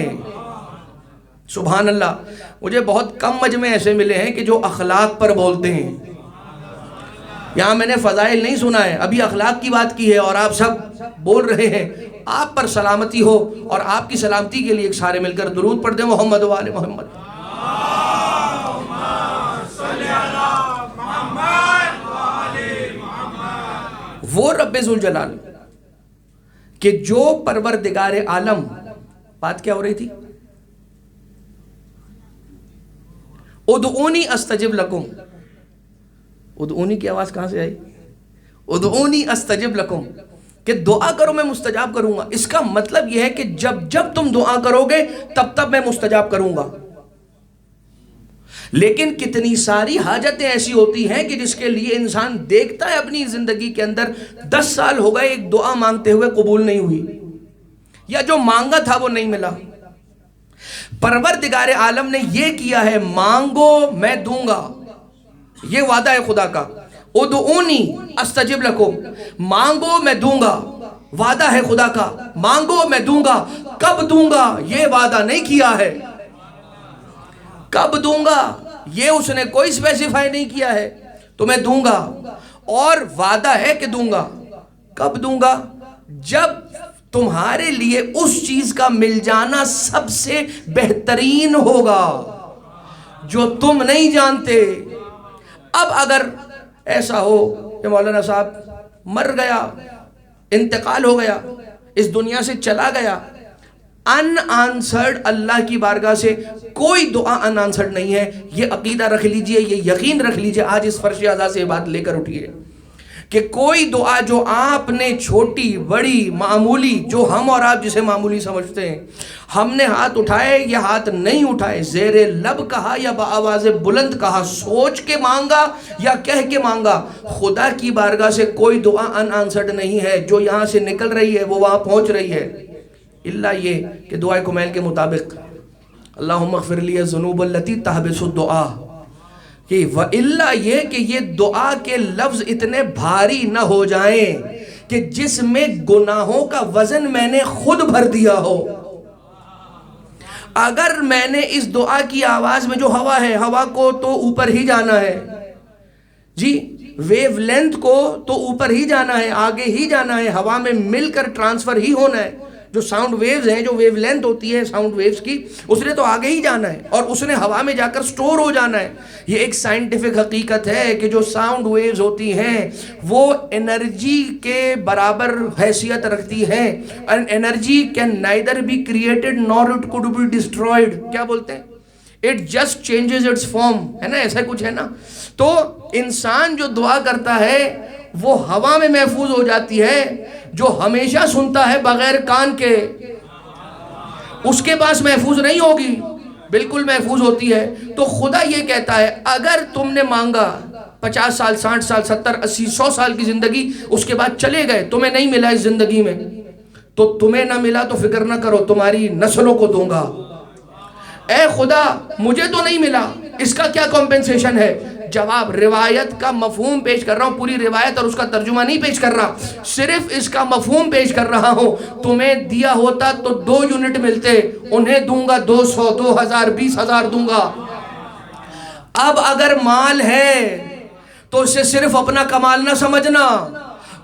سبحان اللہ، مجھے بہت کم مجمع ایسے ملے ہیں کہ جو اخلاق پر بولتے ہیں۔ یہاں میں نے فضائل نہیں سنا ہے، ابھی اخلاق کی بات کی ہے اور آپ سب بول رہے ہیں۔ آپ پر سلامتی ہو، اور آپ کی سلامتی کے لیے ایک سارے مل کر درود پڑھ دیں، محمد و آل محمد۔ وہ رب ذوالجلال کہ جو پروردگار عالم، بات کیا ہو رہی تھی؟ ادعونی استجب لکم، ادعونی کی آواز کہاں سے آئی؟ ادعونی استجب لکم، کہ دعا کرو میں مستجاب کروں گا۔ اس کا مطلب یہ ہے کہ جب تم دعا کرو گے تب میں مستجاب کروں گا۔ لیکن کتنی ساری حاجتیں ایسی ہوتی ہیں کہ جس کے لیے انسان دیکھتا ہے اپنی زندگی کے اندر 10 سال ہو گئے ایک دعا مانگتے ہوئے قبول نہیں ہوئی، یا جو مانگا تھا وہ نہیں ملا۔ پروردگار عالم نے یہ کیا ہے، مانگو میں دوں گا، یہ وعدہ ہے خدا کا. ادعونی استجب لکم، مانگو میں دوں گا. وعدہ ہے خدا کا، مانگو میں دوں گا. کب دوں گا یہ وعدہ نہیں کیا ہے. کب دوں گا یہ اس نے کوئی اسپیسیفائی نہیں کیا ہے. تو میں دوں گا، اور وعدہ ہے کہ دوں گا. کب دوں گا؟ جب تمہارے لیے اس چیز کا مل جانا سب سے بہترین ہوگا جو تم نہیں جانتے. اب اگر ایسا ہو کہ مولانا صاحب مر گیا، انتقال ہو گیا، اس دنیا سے چلا گیا، ان آنسرڈ، اللہ کی بارگاہ سے کوئی دعا ان آنسرڈ نہیں ہے. یہ عقیدہ رکھ لیجئے، یہ یقین رکھ لیجئے. آج اس فرش اعضاء سے یہ بات لے کر اٹھیے کہ کوئی دعا جو آپ نے چھوٹی بڑی معمولی، جو ہم اور آپ جسے معمولی سمجھتے ہیں، ہم نے ہاتھ اٹھائے یا ہاتھ نہیں اٹھائے، زیر لب کہا یا بآواز بلند کہا، سوچ کے مانگا یا کہہ کے مانگا، خدا کی بارگاہ سے کوئی دعا ان آنسرڈ نہیں ہے. جو یہاں سے نکل رہی ہے وہ وہاں پہنچ رہی ہے، اللہ یہ کہ دعائے کمیل کے مطابق اللہم اغفر لی الذنوب التی تحبس الدعا، کہ وَإِلَّا یہ کہ یہ دعا کے لفظ اتنے بھاری نہ ہو جائیں کہ جس میں گناہوں کا وزن میں نے خود بھر دیا ہو. اگر میں نے اس دعا کی آواز میں جو ہوا ہے، ہوا کو تو اوپر ہی جانا ہے جی، ویو لینتھ کو تو اوپر ہی جانا ہے، آگے ہی جانا ہے، ہوا میں مل کر ٹرانسفر ہی ہونا ہے. جو ساؤنڈ ویوز ہیں، جو ویو لینتھ ہوتی ہے ساؤنڈ ویوز کی، اس نے تو آگے ہی جانا ہے اور اس نے ہوا میں جا کر سٹور ہو جانا ہے. یہ ایک سائنٹیفک حقیقت ہے کہ جو ساؤنڈ ویوز ہوتی ہیں وہ انرجی کے برابر حیثیت رکھتی ہیں. and energy can neither be created nor it could be destroyed. کیا بولتے ہیں؟ it just changes its form، ہے نا، ایسا کچھ ہے نا. تو انسان جو دعا کرتا ہے وہ ہوا میں محفوظ ہو جاتی ہے. جو ہمیشہ سنتا ہے بغیر کان کے، اس کے پاس محفوظ نہیں ہوگی، بالکل محفوظ ہوتی ہے. تو خدا یہ کہتا ہے اگر تم نے مانگا 50 سال 60 سال 70 80 100 سال کی زندگی، اس کے بعد چلے گئے، تمہیں نہیں ملا اس زندگی میں، تو تمہیں نہ ملا تو فکر نہ کرو، تمہاری نسلوں کو دوں گا. اے خدا مجھے تو نہیں ملا، اس کا کیا کمپنسیشن ہے؟ جواب، روایت کا مفہوم پیش کر رہا ہوں، پوری روایت اور اس کا ترجمہ نہیں پیش کر رہا، صرف اس کا مفہوم پیش کر رہا ہوں. تمہیں دیا ہوتا تو 2 یونٹ ملتے، انہیں دوں گا 200 2000 20000 دوں گا. اب اگر مال ہے تو اسے صرف اپنا کمال نہ سمجھنا،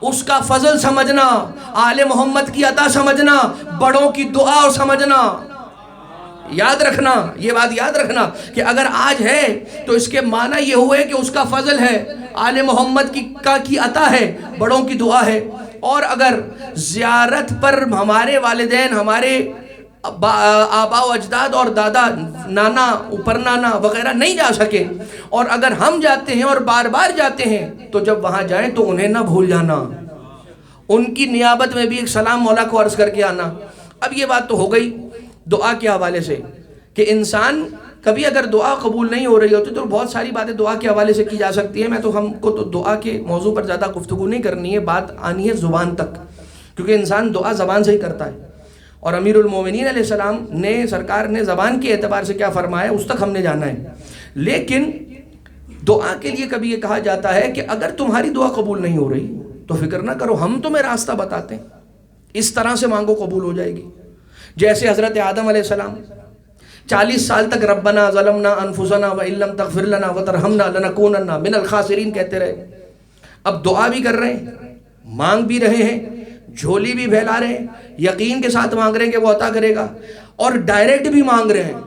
اس کا فضل سمجھنا، آل محمد کی عطا سمجھنا، بڑوں کی دعا اور سمجھنا. یاد رکھنا، یہ بات یاد رکھنا کہ اگر آج ہے تو اس کے معنی یہ ہوئے کہ اس کا فضل ہے، آل محمد کی عطا ہے، بڑوں کی دعا ہے. اور اگر زیارت پر ہمارے والدین، ہمارے آبا و اجداد اور دادا نانا اوپر نانا وغیرہ نہیں جا سکے، اور اگر ہم جاتے ہیں اور بار بار جاتے ہیں، تو جب وہاں جائیں تو انہیں نہ بھول جانا، ان کی نیابت میں بھی ایک سلام مولا کو عرض کر کے آنا. اب یہ بات تو ہو گئی دعا کے حوالے سے کہ انسان کبھی اگر دعا قبول نہیں ہو رہی ہوتی تو بہت ساری باتیں دعا کے حوالے سے کی جا سکتی ہیں. میں تو ہم کو تو دعا کے موضوع پر زیادہ گفتگو نہیں کرنی ہے، بات آنی ہے زبان تک، کیونکہ انسان دعا زبان سے ہی کرتا ہے. اور امیر المومنین علیہ السلام نے، سرکار نے زبان کے اعتبار سے کیا فرمایا اس تک ہم نے جانا ہے. لیکن دعا کے لیے کبھی یہ کہا جاتا ہے کہ اگر تمہاری دعا قبول نہیں ہو رہی تو فکر نہ کرو، ہم تمہیں راستہ بتاتے ہیں، اس طرح سے مانگو قبول ہو جائے گی. جیسے حضرت آدم علیہ السلام 40 سال تک ربنا ظلمنا انفسنا وان لم تغفر لنا وترحمنا لنکونن من الخاسرین کہتے رہے. اب دعا بھی کر رہے ہیں، مانگ بھی رہے ہیں، جھولی بھی پھیلا رہے ہیں، یقین کے ساتھ مانگ رہے ہیں کہ وہ عطا کرے گا، اور ڈائریکٹ بھی مانگ رہے ہیں.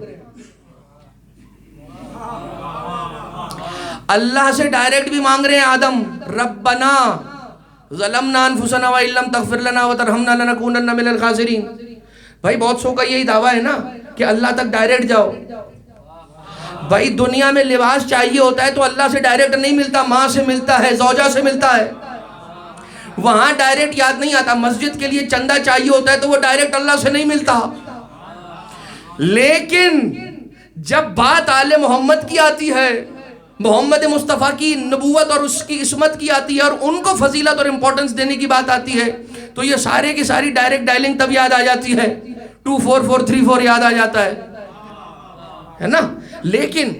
اللہ سے ڈائریکٹ بھی مانگ رہے ہیں. آدم ربنا ظلمنا انفسنا وان لم تغفر لنا وترحمنا لنکونن من الخاسرین. بھائی بہت سو کا یہی دعویٰ ہے نا کہ اللہ تک ڈائریکٹ جاؤ. بھائی دنیا میں لباس چاہیے ہوتا ہے تو اللہ سے ڈائریکٹ نہیں ملتا، ماں سے ملتا ہے، زوجہ سے ملتا ہے، وہاں ڈائریکٹ یاد نہیں آتا. مسجد کے لیے چندہ چاہیے ہوتا ہے تو وہ ڈائریکٹ اللہ سے نہیں ملتا. لیکن جب بات آل محمد کی آتی ہے، محمد مصطفیٰ کی نبوت اور اس کی عصمت کی آتی ہے، اور ان کو فضیلت اور امپورٹنس دینے کی بات آتی ہے، تو یہ سارے کی ساری ڈائریکٹ ڈائلنگ تب یاد آ جاتی ہے، 24434 یاد آ جاتا ہے نا. لیکن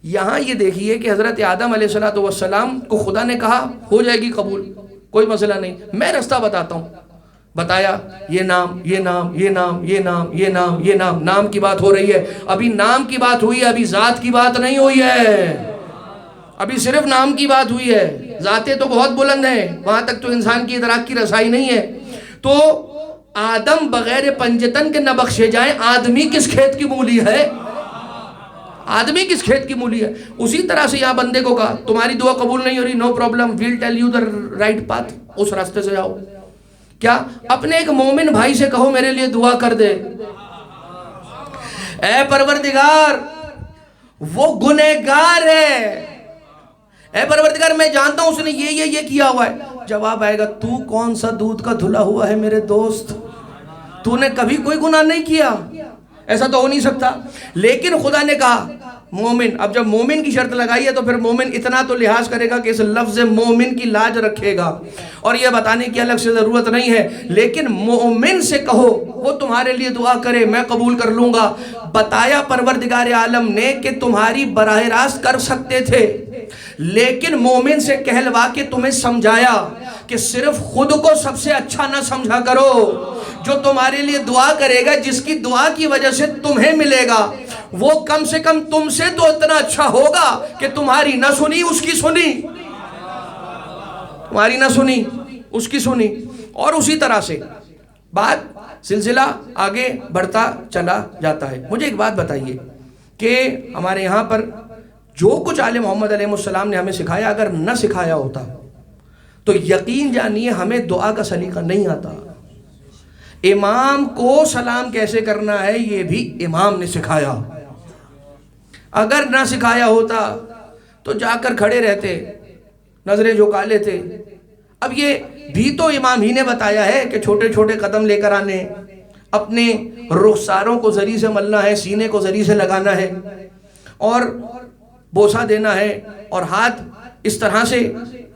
یہاں یہ دیکھیے کہ حضرت آدم علیہ السلام کو خدا نے کہا ہو جائے گی قبول، کوئی مسئلہ نہیں، میں راستہ بتاتا ہوں. بتایا یہ نام یہ نام یہ نام یہ نام یہ نام یہ نام، نام کی بات ہو رہی ہے. ابھی نام کی بات ہوئی ہے، ابھی ذات کی بات نہیں ہوئی ہے، ابھی صرف نام کی بات ہوئی ہے. ذاتیں تو بہت بلند ہیں، وہاں تک تو انسان کی ادراک کی رسائی نہیں ہے. تو آدم بغیر پنجتن کے نہ بخشے جائیں. آدمی کس کھیت کی مولی ہے؟ آدمی کس کھیت کی مولی ہے؟ اسی طرح سے یہاں بندے کو کہا تمہاری دعا قبول نہیں ہو رہی، no problem, we'll tell you the right path, اس راستے سے جاؤ. کیا اپنے ایک مومن بھائی سے کہو میرے لیے دعا کر دے، اے پروردگار وہ گنہگار ہے، اے پروردگار میں جانتا ہوں اس نے یہ کیا ہوا ہے. جواب آئے گا تو کون سا دودھ کا دھلا ہوا ہے میرے دوست، تو نے کبھی کوئی گناہ نہیں کیا، ایسا تو ہو نہیں سکتا. لیکن خدا نے کہا مومن، اب جب مومن کی شرط لگائی ہے تو پھر مومن اتنا تو لحاظ کرے گا کہ اس لفظ مومن کی لاج رکھے گا، اور یہ بتانے کی الگ سے ضرورت نہیں ہے. لیکن مومن سے کہو وہ تمہارے لیے دعا کرے، میں قبول کر لوں گا. بتایا پروردگار عالم نے کہ تمہاری براہ راست کر سکتے تھے، لیکن مومن سے کہلوا کے تمہیں سمجھایا کہ صرف خود کو سب سے اچھا نہ سمجھا کرو. جو تمہارے لیے دعا کرے گا، جس کی دعا کی وجہ سے تمہیں ملے گا، وہ کم سے کم تم سے تو اتنا اچھا ہوگا کہ تمہاری نہ سنی اس کی سنی، تمہاری نہ سنی اس کی سنی. اور اسی طرح سے بات سلسلہ آگے بڑھتا چلا جاتا ہے. مجھے ایک بات بتائیے کہ ہمارے یہاں پر جو کچھ آل محمد علیہ السلام نے ہمیں سکھایا، اگر نہ سکھایا ہوتا تو یقین جانیے ہمیں دعا کا سلیقہ نہیں آتا. امام کو سلام کیسے کرنا ہے یہ بھی امام نے سکھایا. اگر نہ سکھایا ہوتا تو جا کر کھڑے رہتے، نظریں جھکا لیتے. اب یہ بھی تو امام ہی نے بتایا ہے کہ چھوٹے چھوٹے قدم لے کر آنے، اپنے رخساروں کو زری سے ملنا ہے، سینے کو زری سے لگانا ہے، اور بوسہ دینا ہے، اور ہاتھ اس طرح سے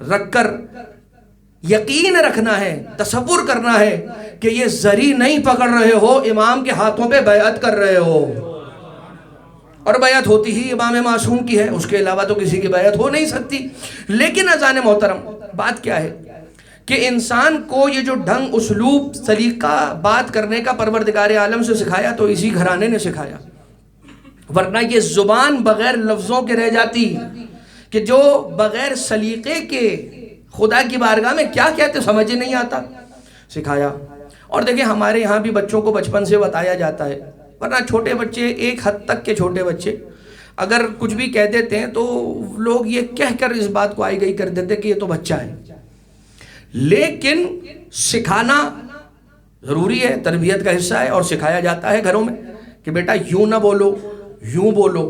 رکھ کر یقین رکھنا ہے، تصور کرنا ہے کہ یہ زری نہیں پکڑ رہے ہو، امام کے ہاتھوں پہ بیعت کر رہے ہو. اور بیعت ہوتی ہی امام معصوم کی ہے، اس کے علاوہ تو کسی کی بیعت ہو نہیں سکتی. لیکن اذان محترم بات کیا ہے کہ انسان کو یہ جو ڈھنگ، اسلوب، سلیقہ بات کرنے کا پروردگار عالم سے سکھایا تو اسی گھرانے نے سکھایا. ورنہ یہ زبان بغیر لفظوں کے رہ جاتی کہ جو بغیر سلیقے کے خدا کی بارگاہ میں کیا کہتے سمجھ نہیں آتا. سکھایا. اور دیکھیں ہمارے یہاں بھی بچوں کو بچپن سے بتایا جاتا ہے، ورنہ چھوٹے بچے، ایک حد تک کے چھوٹے بچے اگر کچھ بھی کہہ دیتے ہیں تو لوگ یہ کہہ کر اس بات کو آئی گئی کر دیتے کہ یہ تو بچہ ہے. لیکن سکھانا ضروری ہے، تربیت کا حصہ ہے، اور سکھایا جاتا ہے گھروں میں کہ بیٹا یوں نہ بولو، یوں بولو،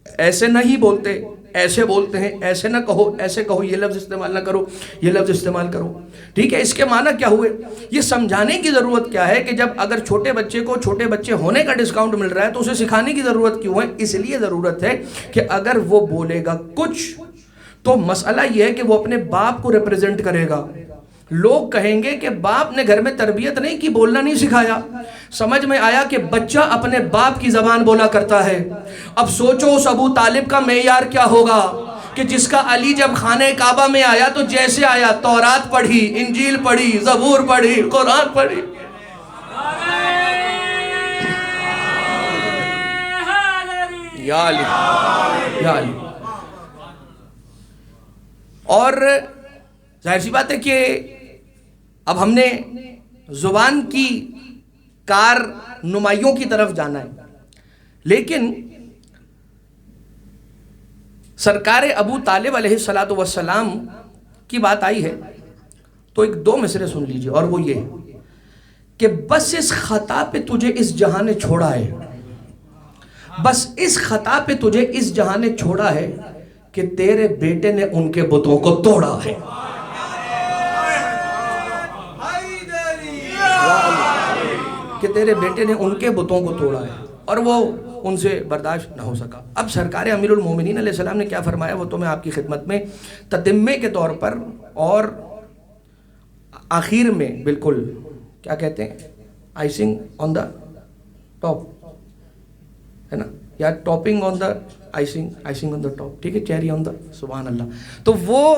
ایسے نہیں بولتے، ایسے بولتے ہیں، ایسے نہ کہو، ایسے کہو، یہ لفظ استعمال نہ کرو، یہ لفظ استعمال کرو. ٹھیک ہے، اس کے معنی کیا ہوئے؟ یہ سمجھانے کی ضرورت کیا ہے کہ جب اگر چھوٹے بچے کو چھوٹے بچے ہونے کا ڈسکاؤنٹ مل رہا ہے تو اسے سکھانے کی ضرورت کیوں ہے؟ اس لیے ضرورت ہے کہ اگر وہ بولے گا کچھ تو مسئلہ یہ ہے کہ وہ اپنے باپ کو ریپریزنٹ کرے گا. لوگ کہیں گے کہ باپ نے گھر میں تربیت نہیں کی، بولنا نہیں سکھایا. سمجھ میں آیا کہ بچہ اپنے باپ کی زبان بولا کرتا ہے. اب سوچو اس ابو طالب کا معیار کیا ہوگا کہ جس کا علی جب خانہ کعبہ میں آیا تو جیسے آیا تورات پڑھی، انجیل پڑھی، زبور پڑھی، قرآن پڑھی. یا علی یا علی. اور ظاہر سی بات ہے کہ اب ہم نے زبان کی کار نمائیوں کی طرف جانا ہے. لیکن سرکار ابو طالب علیہ السلام کی بات آئی ہے تو ایک دو مصرے سن لیجئے، اور وہ یہ کہ بس اس خطا پہ تجھے اس جہاں نے چھوڑا ہے، بس اس خطا پہ تجھے اس جہاں نے چھوڑا ہے کہ تیرے بیٹے نے ان کے بتوں کو توڑا ہے. کہ تیرے بیٹے نے ان کے بتوں کو توڑا ہے اور وہ ان سے برداشت نہ ہو سکا. اب سرکار امیر المومنین علیہ السلام نے کیا فرمایا وہ تو میں آپ کی خدمت میں تتمے کے طور پر اور آخر میں بالکل کیا کہتے ہیں آئسنگ آن دا ٹاپ ہے نا، یا topping on the icing on the top, ٹھیک ہے, چیری آن دا, سبحان اللہ. تو وہ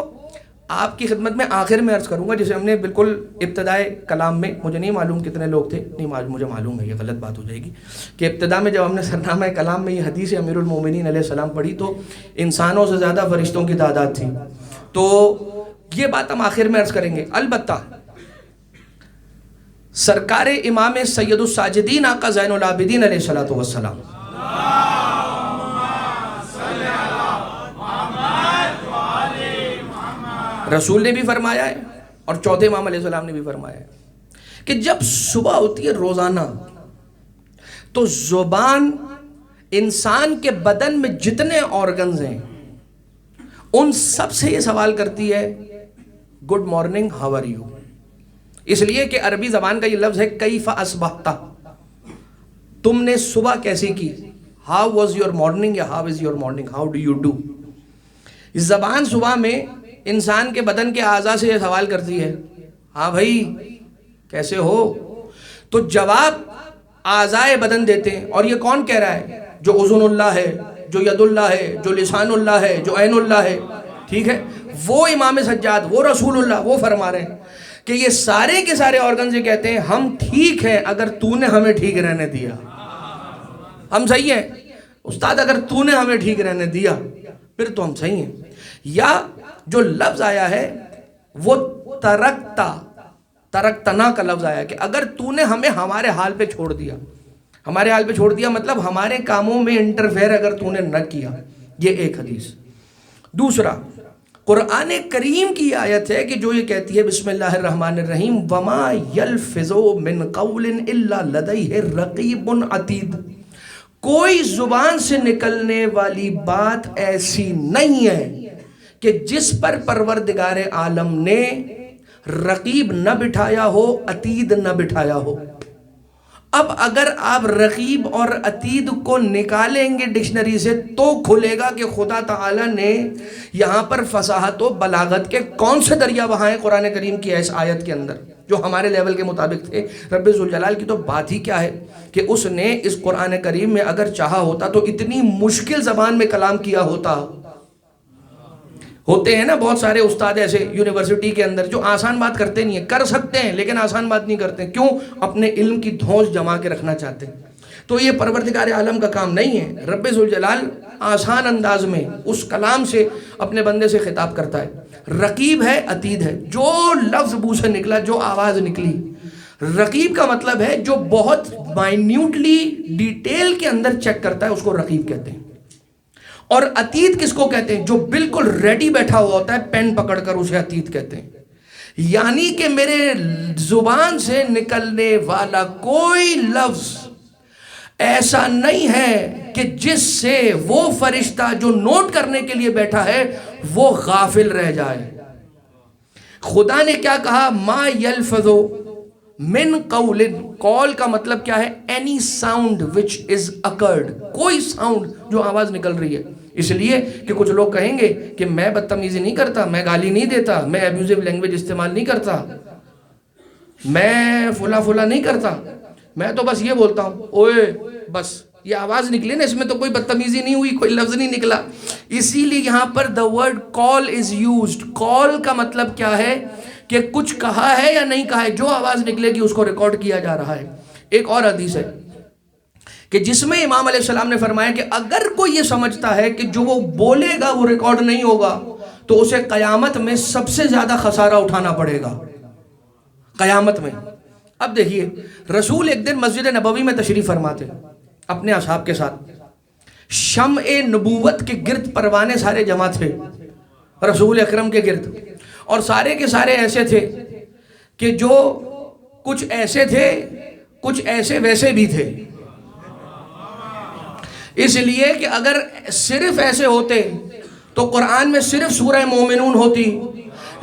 آپ کی خدمت میں آخر میں عرض کروں گا, جسے ہم نے بالکل ابتدائے کلام میں, مجھے نہیں معلوم کتنے لوگ تھے, نہیں معلوم, مجھے معلوم ہے یہ غلط بات ہو جائے گی, کہ ابتدا میں جب ہم نے سرنامہ کلام میں یہ حدیث امیر المومنین علیہ السلام پڑھی تو انسانوں سے زیادہ فرشتوں کی تعداد تھی. تو یہ بات ہم آخر میں عرض کریں گے. البتہ سرکار امام سید الساجدین آقا زین العابدین علیہ السلام رسول نے بھی فرمایا ہے اور چوتھے امام علیہ السلام نے بھی فرمایا ہے کہ جب صبح ہوتی ہے روزانہ تو زبان انسان کے بدن میں جتنے آرگنز ہیں ان سب سے یہ سوال کرتی ہے good morning, how are you. اس لیے کہ عربی زبان کا یہ لفظ ہے کیف اصبحت, تم نے صبح کیسی کی, ہاؤ واز یور مارننگ یا how is your morning, how do you do. اس زبان صبح میں انسان کے بدن کے اعضاء سے یہ سوال کرتی ہے ہاں بھائی کیسے ہو, تو جواب اعضائے بدن دیتے ہیں. اور یہ کون کہہ رہا ہے؟ جو اذن اللہ ہے, جو ید اللہ ہے, جو لسان اللہ ہے, جو عین اللہ ہے, ٹھیک ہے, وہ امام سجاد, وہ رسول اللہ, وہ فرما رہے ہیں کہ یہ سارے کے سارے آرگنز یہ کہتے ہیں ہم ٹھیک ہیں اگر تو نے ہمیں ٹھیک رہنے دیا, ہم صحیح ہیں استاد, اگر تو نے ہمیں ٹھیک رہنے دیا پھر تو ہم صحیح ہیں. یا جو لفظ آیا ہے وہ ترکتنا کا لفظ آیا کہ اگر تو نے ہمیں ہمارے حال پہ چھوڑ دیا, ہمارے حال پہ چھوڑ دیا مطلب ہمارے کاموں میں انٹرفیئر اگر تو نے نہ کیا. یہ ایک حدیث. دوسرا, قرآن کریم کی آیت ہے کہ جو یہ کہتی ہے بسم اللہ الرحمن الرحیم وما یلفظ من قول الا لدیہ رقیب عتید, کوئی زبان سے نکلنے والی بات ایسی نہیں ہے کہ جس پر پروردگار عالم نے رقیب نہ بٹھایا ہو, عتید نہ بٹھایا ہو. اب اگر آپ رقیب اور عتید کو نکالیں گے ڈکشنری سے تو کھلے گا کہ خدا تعالیٰ نے یہاں پر فصاحت و بلاغت کے کون سے دریا بہائے قرآن کریم کی اس آیت کے اندر جو ہمارے لیول کے مطابق تھے. رب ذوالجلال کی تو بات ہی کیا ہے کہ اس نے اس قرآن کریم میں اگر چاہا ہوتا تو اتنی مشکل زبان میں کلام کیا ہوتا. ہوتے ہیں نا بہت سارے استاد ایسے یونیورسٹی کے اندر جو آسان بات کرتے نہیں ہیں, کر سکتے ہیں لیکن آسان بات نہیں کرتے. کیوں؟ اپنے علم کی دھونس جما کے رکھنا چاہتے ہیں. تو یہ پروردگار عالم کا کام نہیں ہے. رب ذوالجلال آسان انداز میں اس کلام سے اپنے بندے سے خطاب کرتا ہے. رقیب ہے, عتید ہے, جو لفظ منہ سے نکلا, جو آواز نکلی. رقیب کا مطلب ہے جو بہت مائنیوٹلی ڈیٹیل کے اندر چیک کرتا ہے, اس کو رقیب کہتے ہیں. اور عتید کس کو کہتے ہیں؟ جو بالکل ریڈی بیٹھا ہوا ہوتا ہے پین پکڑ کر, اسے عتید کہتے ہیں. یعنی کہ میرے زبان سے نکلنے والا کوئی لفظ ایسا نہیں ہے کہ جس سے وہ فرشتہ جو نوٹ کرنے کے لیے بیٹھا ہے وہ غافل رہ جائے. خدا نے کیا کہا؟ ما یلفظ من قول. قول کا مطلب کیا ہے؟ any sound which is occurred, کوئی ساؤنڈ جو آواز نکل رہی ہے. اس لیے کہ کچھ لوگ کہیں گے کہ میں بدتمیزی نہیں کرتا, میں گالی نہیں دیتا, میں ابیوزیو لینگویج استعمال نہیں کرتا, میں فلا نہیں کرتا, میں تو بس یہ بولتا ہوں اوئے, بس یہ آواز نکلی نا, اس میں تو کوئی بدتمیزی نہیں ہوئی, کوئی لفظ نہیں نکلا. اسی لیے یہاں پر the word call is used. call کا مطلب کیا ہے کہ کچھ کہا ہے یا نہیں کہا ہے, جو آواز نکلے گی اس کو ریکارڈ کیا جا رہا ہے. ایک اور حدیث ہے کہ جس میں امام علیہ السلام نے فرمایا کہ اگر کوئی یہ سمجھتا ہے کہ جو وہ بولے گا وہ ریکارڈ نہیں ہوگا تو اسے قیامت میں سب سے زیادہ خسارہ اٹھانا پڑے گا قیامت میں. اب دیکھیے, رسول ایک دن مسجد نبوی میں تشریف فرماتے اپنے اصحاب کے ساتھ. شمع نبوت کے گرد پروانے سارے جمع تھے رسول اکرم کے گرد, اور سارے کے سارے ایسے تھے کہ جو کچھ ایسے تھے, کچھ ایسے ویسے بھی تھے. اس لیے کہ اگر صرف ایسے ہوتے تو قرآن میں صرف سورہ مومنون ہوتی,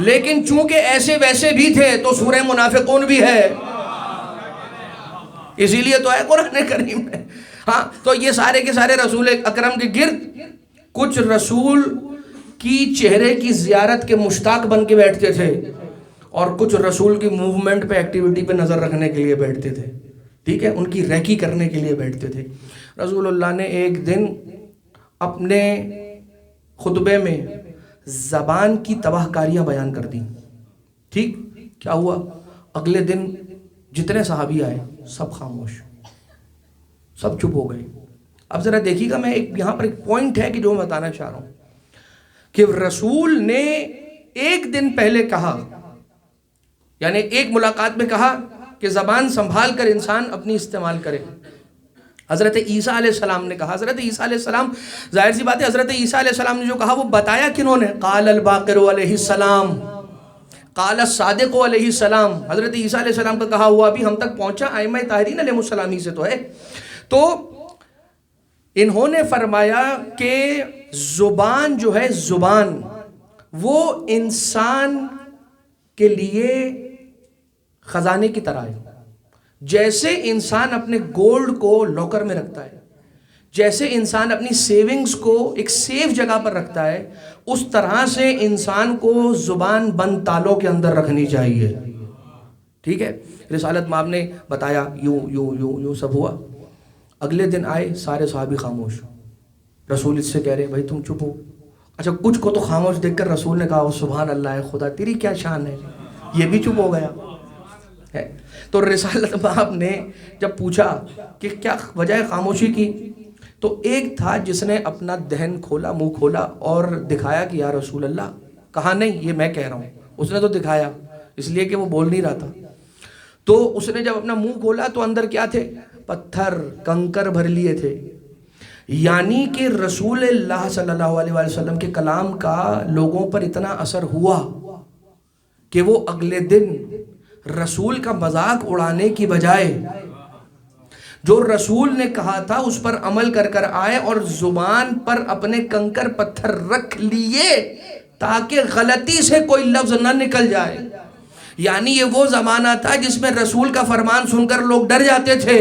لیکن چونکہ ایسے ویسے بھی تھے تو سورہ منافقون بھی ہے, اسی لیے تو ہے قرآن کریم میں. ہاں, تو یہ سارے کے سارے رسول اکرم کے گرد کچھ رسول کی چہرے کی زیارت کے مشتاق بن کے بیٹھتے تھے, اور کچھ رسول کی موومنٹ پہ, ایکٹیویٹی پہ نظر رکھنے کے لیے بیٹھتے تھے. ٹھیک ہے، ان کی ریکی کرنے کے لیے بیٹھتے تھے. رسول اللہ نے ایک دن اپنے خطبے میں زبان کی تباہ کاریاں بیان کر دیں. ٹھیک، کیا ہوا؟ اگلے دن جتنے صحابی آئے سب خاموش، سب چپ ہو گئے. اب ذرا دیکھیے گا، میں یہاں پر ایک پوائنٹ ہے کہ جو میں بتانا چاہ رہا ہوں کہ رسول نے ایک دن پہلے کہا، یعنی ایک ملاقات میں کہا کہ زبان سنبھال کر انسان اپنی استعمال کرے. حضرت عیسیٰ علیہ السلام نے کہا. حضرت عیسیٰ علیہ السلام، ظاہر سی بات ہے، حضرت عیسیٰ علیہ السلام نے جو کہا وہ بتایا کنہوں نے؟ قال الباقر علیہ السلام، قال الصادق علیہ السلام. حضرت عیسیٰ علیہ السلام کا کہا ہوا بھی ہم تک پہنچا ائمہ طاہرین علیہ السلام ہی سے تو ہے. تو انہوں نے فرمایا کہ زبان جو ہے، زبان وہ انسان کے لیے خزانے کی طرح ہے. جیسے انسان اپنے گولڈ کو لاکر میں رکھتا ہے، جیسے انسان اپنی سیونگز کو ایک سیف جگہ پر رکھتا ہے، اس طرح سے انسان کو زبان بند تالوں کے اندر رکھنی چاہیے. ٹھیک ہے، رسالت مآب نے بتایا، یوں یوں یوں یوں سب ہوا. اگلے دن آئے سارے صحابی خاموش. رسول اس سے کہہ رہے بھائی تم چپ ہو. اچھا، کچھ کو تو خاموش دیکھ کر رسول نے کہا سبحان اللہ خدا تیری کیا شان ہے، یہ بھی چپ ہو گیا. تو رسالت مآب نے جب پوچھا کہ کیا وجہ خاموشی کی، تو ایک تھا جس نے اپنا دہن کھولا، منہ کھولا اور دکھایا کہ یا رسول اللہ. کہا نہیں یہ میں کہہ رہا ہوں. اس نے تو دکھایا اس لیے کہ وہ بول نہیں رہا تھا. تو اس نے جب اپنا منہ کھولا تو اندر کیا تھے؟ پتھر، کنکر بھر لیے تھے. یعنی کہ رسول اللہ صلی اللہ علیہ وسلم کے کلام کا لوگوں پر اتنا اثر ہوا کہ وہ اگلے دن رسول کا مذاق اڑانے کی بجائے جو رسول نے کہا تھا اس پر عمل کر کر آئے اور زبان پر اپنے کنکر پتھر رکھ لیے تاکہ غلطی سے کوئی لفظ نہ نکل جائے. یعنی یہ وہ زمانہ تھا جس میں رسول کا فرمان سن کر لوگ ڈر جاتے تھے.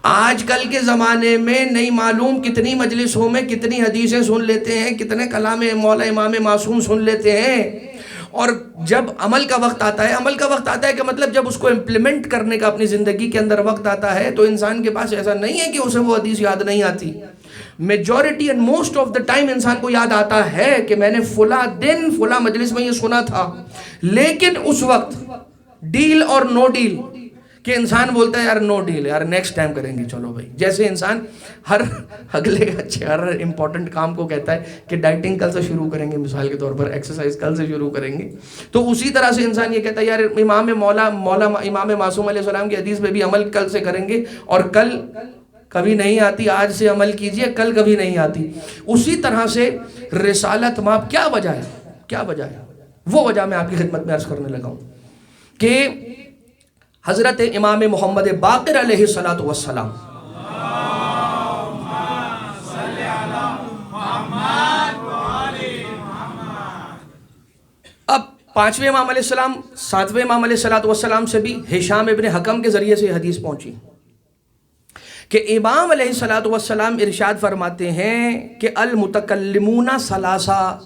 آج کل کے زمانے میں نہیں معلوم کتنی مجلسوں میں کتنی حدیثیں سن لیتے ہیں، کتنے کلام مولا امام معصوم سن لیتے ہیں، اور جب عمل کا وقت آتا ہے، عمل کا وقت آتا ہے کہ مطلب جب اس کو امپلیمنٹ کرنے کا اپنی زندگی کے اندر وقت آتا ہے تو انسان کے پاس ایسا نہیں ہے کہ اسے وہ حدیث یاد نہیں آتی. Majority and most of the time انسان کو یاد آتا ہے کہ میں نے فلاں دن فلاں مجلس میں یہ سنا تھا. لیکن اس وقت ڈیل اور نو ڈیل کہ انسان بولتا ہے یار نو ڈیل، یار نیکسٹ ٹائم کریں گے چلو بھائی. جیسے انسان ہر اگلے ہر امپورٹنٹ کام کو کہتا ہے کہ ڈائٹنگ کل سے شروع کریں گے، مثال کے طور پر ایکسرسائز کل سے شروع کریں گے، تو اسی طرح سے انسان یہ کہتا ہے یار امام معصوم علیہ السلام کی حدیث پہ بھی عمل کل سے کریں گے، اور کل کبھی نہیں آتی، آج سے عمل کیجئے، کل کبھی نہیں آتی. اسی طرح سے رسالت مآب کیا وجہ ہے؟ کیا وجہ ہے؟ وہ وجہ میں آپ کی خدمت میں عرض کرنے لگا ہوں کہ حضرت امام محمد باقر علیہ السلام اب پانچویں امام علیہ السلام، ساتویں امام علیہ السلام سے بھی ہشام ابن حکم کے ذریعے سے حدیث پہنچی کہ امام علیہ السلام ارشاد فرماتے ہیں کہ المتکلمون ثلاثہ،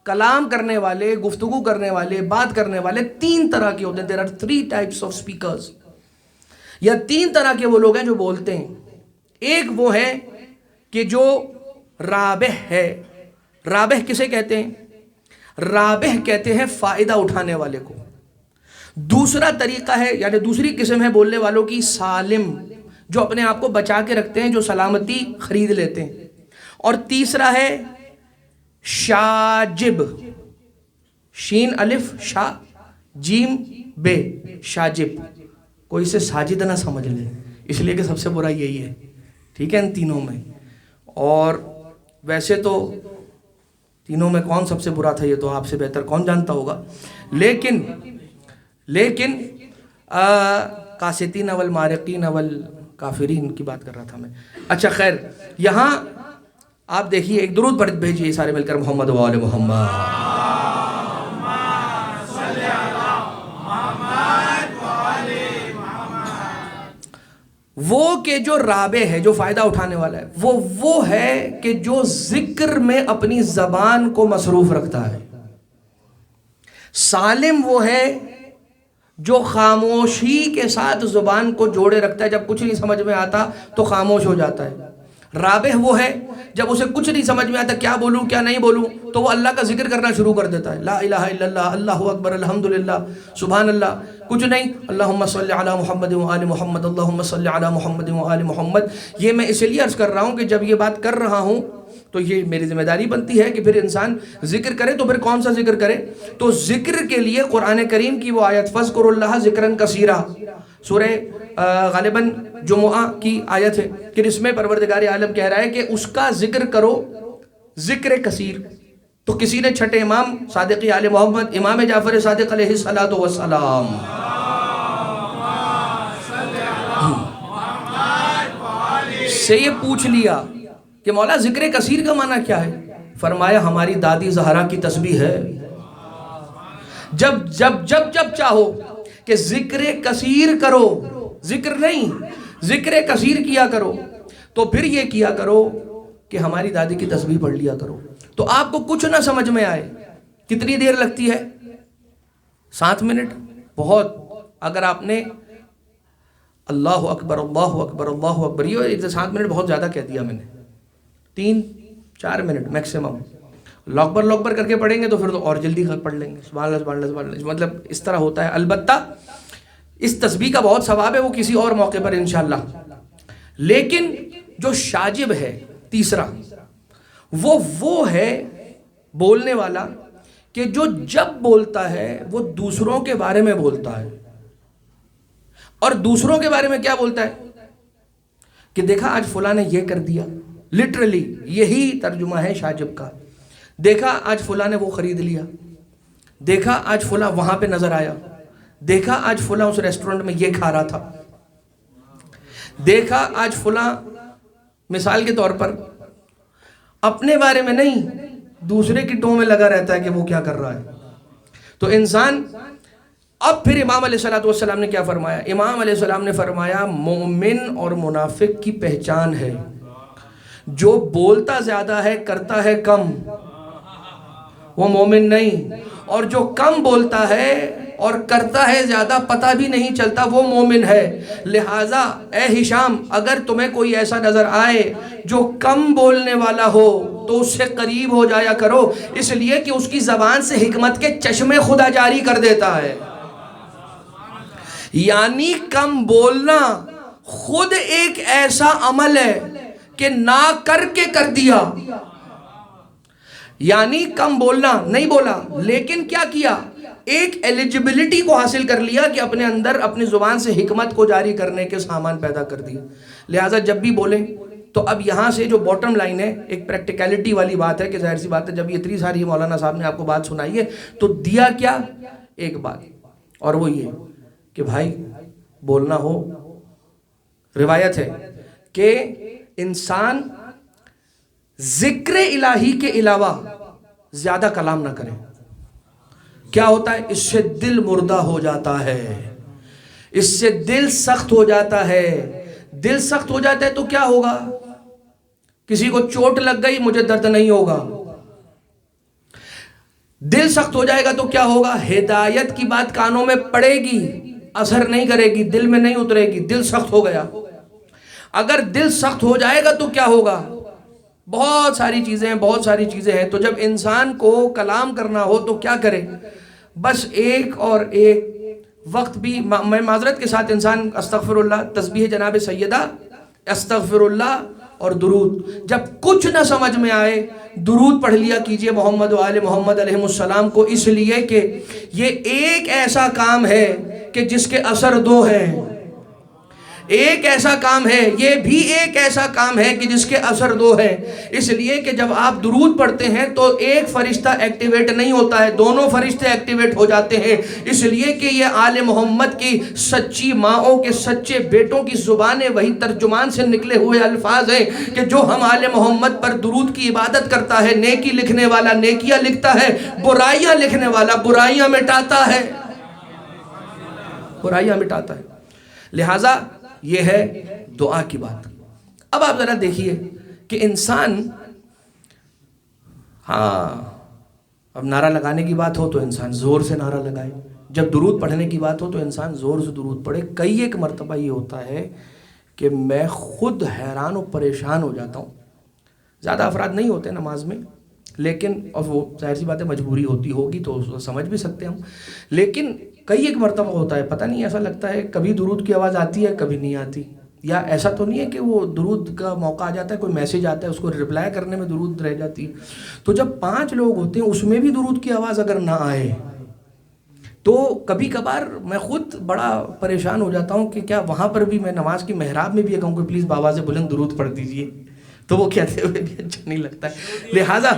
کلام کرنے والے، گفتگو کرنے والے، بات کرنے والے تین طرح کے ہوتے ہیں. there are 3 types of speakers، یا 3 طرح کے وہ لوگ ہیں جو بولتے ہیں. ایک وہ ہے کہ جو رابح ہے. رابح کسے کہتے ہیں؟ رابح کہتے ہیں فائدہ اٹھانے والے کو. دوسرا طریقہ ہے، یعنی دوسری قسم ہے بولنے والوں کی سالم، جو اپنے آپ کو بچا کے رکھتے ہیں، جو سلامتی خرید لیتے ہیں. اور تیسرا ہے شاجب، شین الف شا جیم بے، شاجب. کوئی سے ساجد نہ سمجھ لے، اس لیے کہ سب سے برا یہی ہے. ٹھیک ہے، ان تینوں میں. اور ویسے تو تینوں میں کون سب سے برا تھا یہ تو آپ سے بہتر کون جانتا ہوگا، لیکن قاسطین والمارقین والکافرین کی بات کر رہا تھا میں. اچھا خیر، یہاں آپ دیکھیے ایک درود پڑھ بھیجیے سارے مل کر، محمد و آل محمد. وہ کہ جو رابع ہے، جو فائدہ اٹھانے والا ہے، وہ ہے کہ جو ذکر میں اپنی زبان کو مصروف رکھتا ہے. سالم وہ ہے جو خاموشی کے ساتھ زبان کو جوڑے رکھتا ہے، جب کچھ نہیں سمجھ میں آتا تو خاموش ہو جاتا ہے۔ رابح وہ ہے جب اسے کچھ نہیں سمجھ میں آتا کیا بولوں کیا نہیں بولوں تو وہ اللہ کا ذکر کرنا شروع کر دیتا ہے، لا الہ الا اللہ، اللہ اکبر، الحمدللہ، سبحان اللہ، کچھ نہیں، اللہم صلی علی محمد و آل محمد، اللہم صلی علی محمد و آل محمد۔ یہ میں اس لیے عرض کر رہا ہوں کہ جب یہ بات کر رہا ہوں تو یہ میری ذمہ داری بنتی ہے کہ پھر انسان ذکر کرے، تو پھر کون سا ذکر کرے؟ تو ذکر کے لیے قرآن کریم کی وہ آیت فَاذْكُرُوا اللَّهَ ذِكْرًا كَثِيرًا، سورہ غالباً جمعہ کی آیت ہے کہ اس میں پروردگار عالم کہہ رہا ہے کہ اس کا ذکر کرو ذکر کثیر۔ تو کسی نے چھٹے امام صادق آل محمد امام جعفر صادق علیہ السلام سے یہ پوچھ لیا کہ مولا ذکر کثیر کا معنی کیا ہے؟ فرمایا ہماری دادی زہرا کی تسبیح ہے۔ جب چاہو کہ ذکر کثیر کرو، ذکر نہیں، ذکر کثیر کیا کرو، تو پھر یہ کیا کرو کہ ہماری دادی کی تسبیح پڑھ لیا کرو۔ تو آپ کو کچھ نہ سمجھ میں آئے کتنی دیر لگتی ہے؟ 7 منٹ، بہت۔ اگر آپ نے اللہ اکبر اللہ اکبر اللہ اکبر، یہ 7 منٹ بہت زیادہ کہہ دیا میں نے، 3-4 منٹ میکسیمم۔ لاک بر کر کے پڑھیں گے تو پھر تو اور جلدی پڑھ لیں گے، سبحان اللہ سبحان اللہ سبحان اللہ، مطلب اس طرح ہوتا ہے۔ البتہ اس تسبیح کا بہت ثواب ہے، وہ کسی اور موقع پر انشاءاللہ۔ لیکن جو شاجب ہے تیسرا، وہ ہے بولنے والا کہ جو جب بولتا ہے وہ دوسروں کے بارے میں بولتا ہے۔ اور دوسروں کے بارے میں کیا بولتا ہے؟ کہ دیکھا آج فلاں نے یہ کر دیا، لٹرلی یہی ترجمہ ہے شاجب کا۔ دیکھا آج فلاں نے وہ خرید لیا، دیکھا آج فلاں وہاں پہ نظر آیا، دیکھا آج فلاں اس ریسٹورنٹ میں یہ کھا رہا تھا، دیکھا آج فلاں، مثال کے طور پر اپنے بارے میں نہیں دوسرے کی ٹو میں لگا رہتا ہے کہ وہ کیا کر رہا ہے۔ تو انسان، اب پھر امام علیہ السلام نے کیا فرمایا؟ امام علیہ السلام نے فرمایا مومن اور منافق کی پہچان ہے جو بولتا زیادہ ہے کرتا ہے کم، وہ مومن نہیں، اور جو کم بولتا ہے اور کرتا ہے زیادہ پتہ بھی نہیں چلتا وہ مومن ہے۔ لہٰذا اے ہشام، اگر تمہیں کوئی ایسا نظر آئے جو کم بولنے والا ہو تو اس سے قریب ہو جایا کرو، اس لیے کہ اس کی زبان سے حکمت کے چشمے خدا جاری کر دیتا ہے۔ یعنی کم بولنا خود ایک ایسا عمل ہے کہ نہ کر کے کر دیا۔ یعنی کم بولنا، نہیں بولا لیکن کیا کیا؟ ایک ایلیجبلٹی کو حاصل کر لیا کہ اپنے اندر اپنی زبان سے حکمت کو جاری کرنے کے سامان پیدا کر دیا۔ لہٰذا جب بھی بولیں تو اب یہاں سے جو باٹم لائن ہے، ایک پریکٹیکلٹی والی بات ہے کہ ظاہر سی بات ہے جب یہ اتنی ساری مولانا صاحب نے آپ کو بات سنائی ہے تو دیا کیا؟ ایک بات، اور وہ یہ کہ بھائی بولنا ہو۔ روایت ہے کہ انسان ذکر الہی کے علاوہ زیادہ کلام نہ کرے۔ کیا ہوتا ہے؟ اس سے دل مردہ ہو جاتا ہے، اس سے دل سخت ہو جاتا ہے۔ دل سخت ہو جاتا ہے تو کیا ہوگا؟ کسی کو چوٹ لگ گئی، مجھے درد نہیں ہوگا۔ دل سخت ہو جائے گا تو کیا ہوگا؟ ہدایت کی بات کانوں میں پڑے گی، اثر نہیں کرے گی، دل میں نہیں اترے گی، دل سخت ہو گیا۔ اگر دل سخت ہو جائے گا تو کیا ہوگا؟ بہت ساری چیزیں ہیں۔ تو جب انسان کو کلام کرنا ہو تو کیا کرے؟ بس ایک وقت بھی، میں معذرت کے ساتھ، انسان استغفر اللہ، تسبیح جناب سیدہ، استغفر اللہ اور درود، جب کچھ نہ سمجھ میں آئے درود پڑھ لیا کیجئے محمد و آل محمد علیہ السلام کو، اس لیے کہ یہ ایک ایسا کام ہے کہ جس کے اثر دو ہیں۔ ایک ایسا کام ہے، یہ بھی ایک ایسا کام ہے کہ جس کے اثر دو ہیں۔ اس لیے کہ جب آپ درود پڑھتے ہیں تو ایک فرشتہ ایکٹیویٹ نہیں ہوتا ہے، دونوں فرشتے ایکٹیویٹ ہو جاتے ہیں، اس لیے کہ یہ آل محمد کی سچی ماؤں کے سچے بیٹوں کی زبانیں وہی ترجمان سے نکلے ہوئے الفاظ ہیں کہ جو ہم آل محمد پر درود کی عبادت کرتا ہے، نیکی لکھنے والا نیکیاں لکھتا ہے، برائیاں لکھنے والا برائیاں مٹاتا ہے، برائیاں مٹاتا ہے۔ لہٰذا یہ ہے دعا کی بات۔ اب آپ ذرا دیکھیے کہ انسان، اب نعرہ لگانے کی بات ہو تو انسان زور سے نعرہ لگائے، جب درود پڑھنے کی بات ہو تو انسان زور سے درود پڑھے. کئی ایک مرتبہ یہ ہوتا ہے کہ میں خود حیران و پریشان ہو جاتا ہوں. زیادہ افراد نہیں ہوتے نماز میں، لیکن اور وہ ظاہر سی بات ہے مجبوری ہوتی ہوگی تو اس کو سمجھ بھی سکتے ہیں ہم، لیکن کئی ایک مرتبہ ہوتا ہے پتہ نہیں ایسا لگتا ہے کبھی درود کی آواز آتی ہے کبھی نہیں آتی، یا ایسا تو نہیں ہے کہ وہ درود کا موقع آ جاتا ہے، کوئی میسیج آتا ہے اس کو رپلائی کرنے میں درود رہ جاتی ہے. تو جب 5 لوگ ہوتے ہیں اس میں بھی درود کی آواز اگر نہ آئے تو کبھی کبھار میں خود بڑا پریشان ہو جاتا ہوں کہ کیا وہاں پر بھی میں نماز کی محراب میں بھی کہوں کہ پلیز بآواز بلند درود پڑھ دیجئے، تو وہ کہتے ہوئے بھی اچھا نہیں لگتا ہے. لہٰذا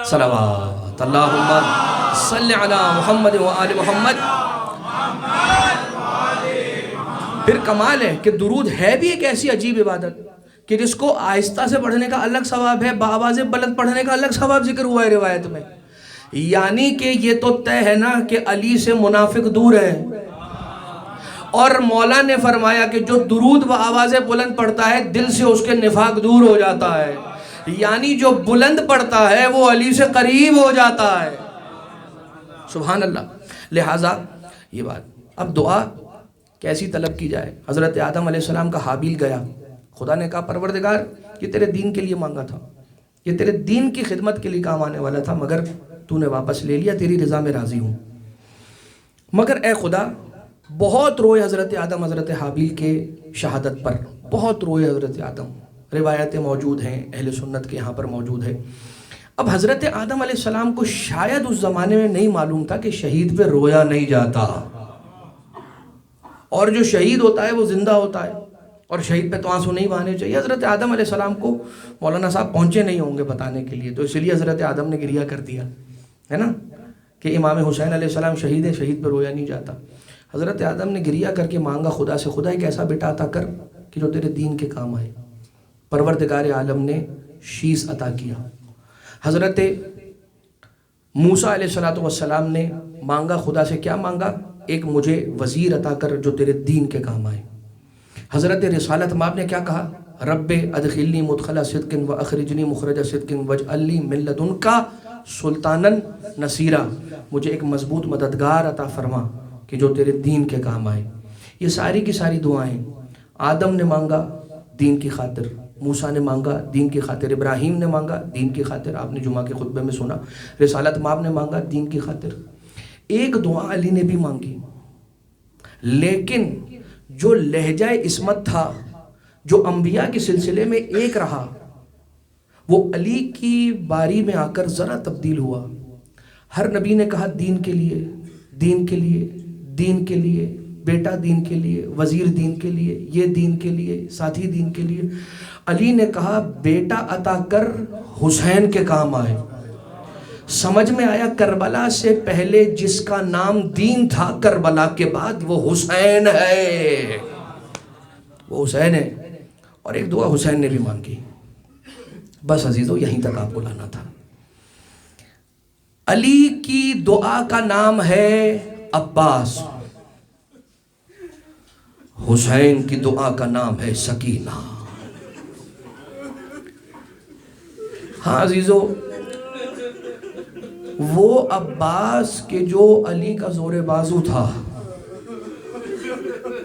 صلوات اللہم صلی علی محمد و آل محمد. پھر کمال ہے کہ درود ہے بھی ایک ایسی عجیب عبادت کہ جس کو آہستہ سے پڑھنے کا الگ ثواب ہے، بآواز بلند پڑھنے کا الگ ثواب ذکر ہوا ہے روایت میں. یعنی کہ یہ تو طے ہے نا کہ علی سے منافق دور ہے، اور مولا نے فرمایا کہ جو درود و آواز بلند پڑھتا ہے دل سے اس کے نفاق دور ہو جاتا ہے، یعنی جو بلند پڑھتا ہے وہ علی سے قریب ہو جاتا ہے. سبحان اللہ. لہٰذا یہ بات. اب دعا کیسی طلب کی جائے؟ حضرت آدم علیہ السلام کا حابیل گیا، خدا نے کہا پروردگار یہ تیرے دین کے لیے مانگا تھا، یہ تیرے دین کی خدمت کے لیے کام آنے والا تھا، مگر تو نے واپس لے لیا، تیری رضا میں راضی ہوں. مگر اے خدا بہت روئے حضرت آدم حضرت حابیل کے شہادت پر، بہت روئے حضرت آدم. روایتیں موجود ہیں، اہل سنت کے یہاں پر موجود ہے. اب حضرت آدم علیہ السلام کو شاید اس زمانے میں نہیں معلوم تھا کہ شہید پہ رویا نہیں جاتا، اور جو شہید ہوتا ہے وہ زندہ ہوتا ہے، اور شہید پہ تو آنسو نہیں بہانے چاہیے. حضرت آدم علیہ السلام کو مولانا صاحب پہنچے نہیں ہوں گے بتانے کے لیے، تو اس لیے حضرت آدم نے گریہ کر دیا ہے نا کہ امام حسین علیہ السلام شہید ہے، شہید پہ رویا نہیں جاتا. حضرت آدم نے گریہ کر کے مانگا خدا سے، خدا ایک ایسا بیٹا عطا کر کہ جو تیرے دین کے کام آئے. پروردگار عالم نے شیش عطا کیا. حضرت موسیٰ علیہ السلام نے مانگا خدا سے، کیا مانگا؟ ایک مجھے وزیر عطا کر جو تیرے دین کے کام آئے. حضرت رسالت ماب نے کیا کہا؟ رب ادخلنی مدخل صدق و اخرجنی مخرج صدق واجعل لی من لدنک سلطانا نصیرا، مجھے ایک مضبوط مددگار عطا فرما کہ جو تیرے دین کے کام آئے. یہ ساری کی ساری دعائیں آدم نے مانگا دین کی خاطر، موسیٰ نے مانگا دین کی خاطر، ابراہیم نے مانگا دین کی خاطر، آپ نے جمعہ کے خطبے میں سنا. رسالت ماب نے مانگا دین کی خاطر. ایک دعا علی نے بھی مانگی، لیکن جو لہجہ عصمت تھا، جو انبیاء کے سلسلے میں ایک رہا، وہ علی کی باری میں آ کر ذرا تبدیل ہوا. ہر نبی نے کہا دین کے لیے، دین کے لیے، دین کے لیے، بیٹا دین کے لیے، وزیر دین کے لیے، یہ دین کے لیے، ساتھی دین کے لیے. علی نے کہا بیٹا عطا کر حسین کے کام آئے. سمجھ میں آیا کربلا سے پہلے جس کا نام دین تھا، کربلا کے بعد وہ حسین ہے، وہ حسین ہے. اور ایک دعا حسین نے بھی مانگی. بس عزیزو یہیں تک آپ کو لانا تھا. علی کی دعا کا نام ہے عباس، حسین کی دعا کا نام ہے سکینہ. ہاں عزیزو، وہ عباس کے جو علی کا زور بازو تھا،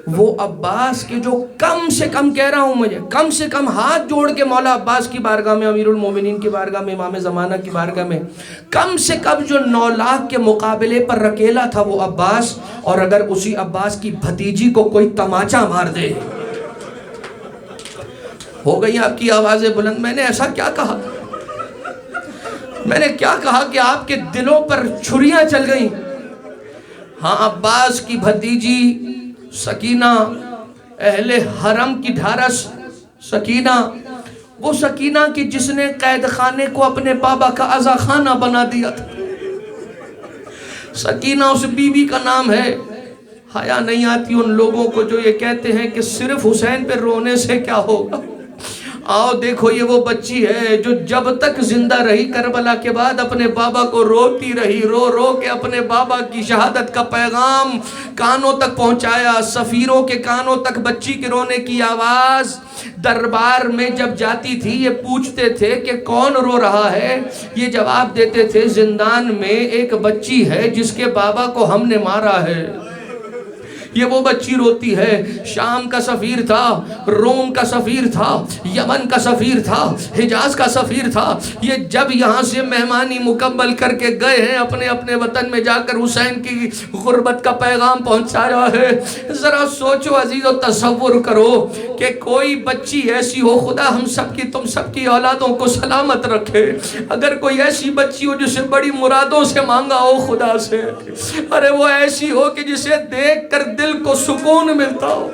وہ عباس کے جو کم سے کم کہہ رہا ہوں مجھے کم سے کم ہاتھ جوڑ کے مولا عباس کی بارگاہ میں، امیر المومنین کی بارگاہ میں، امام زمانہ کی بارگاہ میں کم سے کم جو 9 لاکھ کے مقابلے پر رکیلا تھا وہ عباس. اور اگر اسی عباس کی بھتیجی کو کوئی تماچا مار دے، ہو گئی آپ کی آوازیں بلند. میں نے ایسا کیا کہا؟ میں نے کیا کہا کہ آپ کے دلوں پر چھریاں چل گئیں؟ ہاں، عباس کی بھتیجی سکینہ، اہل حرم کی ڈھارس سکینہ، وہ سکینہ کی جس نے قید خانے کو اپنے بابا کا عزا خانہ بنا دیا تھا. سکینہ اس بی بی کا نام ہے. حیا نہیں آتی ان لوگوں کو جو یہ کہتے ہیں کہ صرف حسین پہ رونے سے کیا ہوگا. آؤ دیکھو یہ وہ بچی ہے جو جب تک زندہ رہی کربلا کے بعد اپنے بابا کو روتی رہی، رو رو کے اپنے بابا کی شہادت کا پیغام کانوں تک پہنچایا، سفیروں کے کانوں تک بچی کے رونے کی آواز۔ دربار میں جب جاتی تھی یہ پوچھتے تھے کہ کون رو رہا ہے، یہ جواب دیتے تھے زندان میں ایک بچی ہے جس کے بابا کو ہم نے مارا ہے، یہ وہ بچی روتی ہے۔ شام کا سفیر تھا، روم کا سفیر تھا، یمن کا سفیر تھا، حجاز کا سفیر تھا، یہ جب یہاں سے مہمانی مکمل کر کے گئے ہیں اپنے اپنے وطن میں جا کر حسین کی غربت کا پیغام پہنچایا ہے۔ ذرا سوچو عزیزو، تصور کرو کہ کوئی بچی ایسی ہو، خدا ہم سب کی تم سب کی اولادوں کو سلامت رکھے، اگر کوئی ایسی بچی ہو جسے بڑی مرادوں سے مانگا ہو خدا سے، ارے وہ ایسی ہو کہ جسے دیکھ کر دل کو سکون ملتا ہو،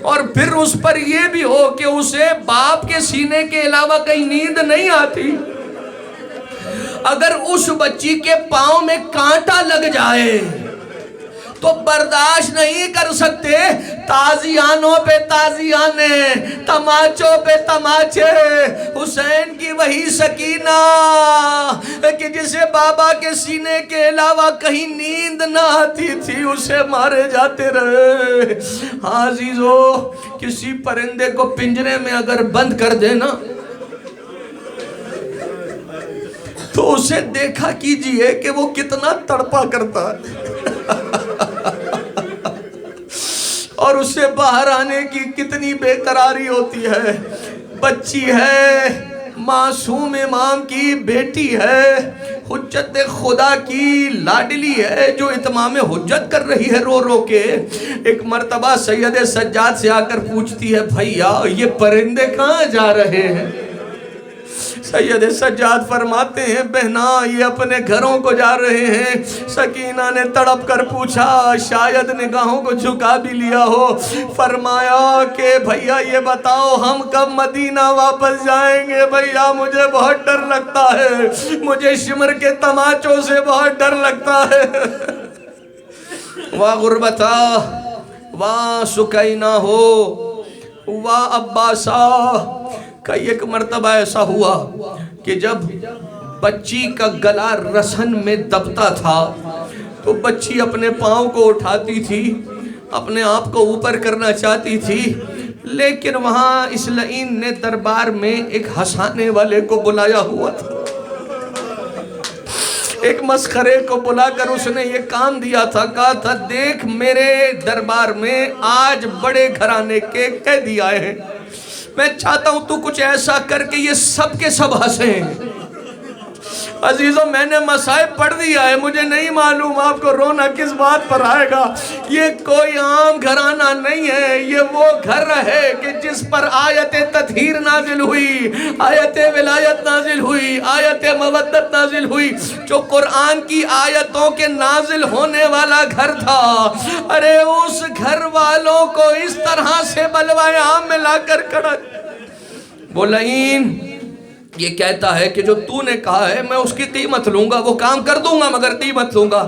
اور پھر اس پر یہ بھی ہو کہ اسے باپ کے سینے کے علاوہ کہیں نیند نہیں آتی۔ اگر اس بچی کے پاؤں میں کانٹا لگ جائے تو برداشت نہیں کر سکتے، تازیانوں پہ تازیانے، تماچوں پہ تماچے۔ حسین کی وہی سکینہ کہ جسے بابا کے سینے کے علاوہ کہیں نیند نہ آتی تھی، اسے مارے جاتے رہے۔ ہاں عزیزو، کسی پرندے کو پنجرے میں اگر بند کر دینا تو اسے دیکھا کیجئے کہ وہ کتنا تڑپا کرتا ہے اور اسے باہر آنے کی کتنی بے قراری ہوتی ہے۔ بچی ہے، معصوم امام کی بیٹی ہے، حجت خدا کی لاڈلی ہے جو اتمام حجت کر رہی ہے رو رو کے۔ ایک مرتبہ سید سجاد سے آ کر پوچھتی ہے، بھائیا یہ پرندے کہاں جا رہے ہیں؟ سید سجاد فرماتے ہیں، بہنا یہ اپنے گھروں کو جا رہے ہیں۔ سکینہ نے تڑپ کر پوچھا، شاید نگاہوں کو جھکا بھی لیا ہو۔ فرمایا کہ بھیا یہ بتاؤ ہم کب مدینہ واپس جائیں گے؟ بھیا مجھے بہت ڈر لگتا ہے، مجھے شمر کے تماچوں سے بہت ڈر لگتا ہے۔ واہ غربتا، واہ سکینہ ہو، واہ عباسہ۔ کئی ایک مرتبہ ایسا ہوا کہ جب بچی کا گلا رسن میں دبتا تھا تو بچی اپنے پاؤں کو اٹھاتی تھی، اپنے آپ کو اوپر کرنا چاہتی تھی، لیکن وہاں اس لعین نے دربار میں ایک ہنسانے والے کو بلایا ہوا تھا، ایک مسخرے کو بلا کر اس نے یہ کام دیا تھا، کہا تھا دیکھ میرے دربار میں آج بڑے گھرانے کے قیدی آئے ہیں، میں چاہتا ہوں تو کچھ ایسا کر کے یہ سب کے سب ہنسیں۔ عزیزو میں نے مصائب پڑھ دیا ہے، مجھے نہیں معلوم آپ کو رونا کس بات پر آئے گا۔ یہ کوئی عام گھرانہ نہیں ہے، یہ وہ گھر ہے کہ جس پر آیت تطہیر نازل ہوئی، آیت ولایت نازل ہوئی، آیت مودت نازل ہوئی، جو قرآن کی آیتوں کے نازل ہونے والا گھر تھا۔ ارے اس گھر والوں کو اس طرح سے بلوائے عام میں لا کر کھڑا، وہ لعین یہ کہتا ہے کہ جو تو نے کہا ہے میں اس کی قیمت لوں گا، وہ کام کر دوں گا مگر قیمت لوں گا۔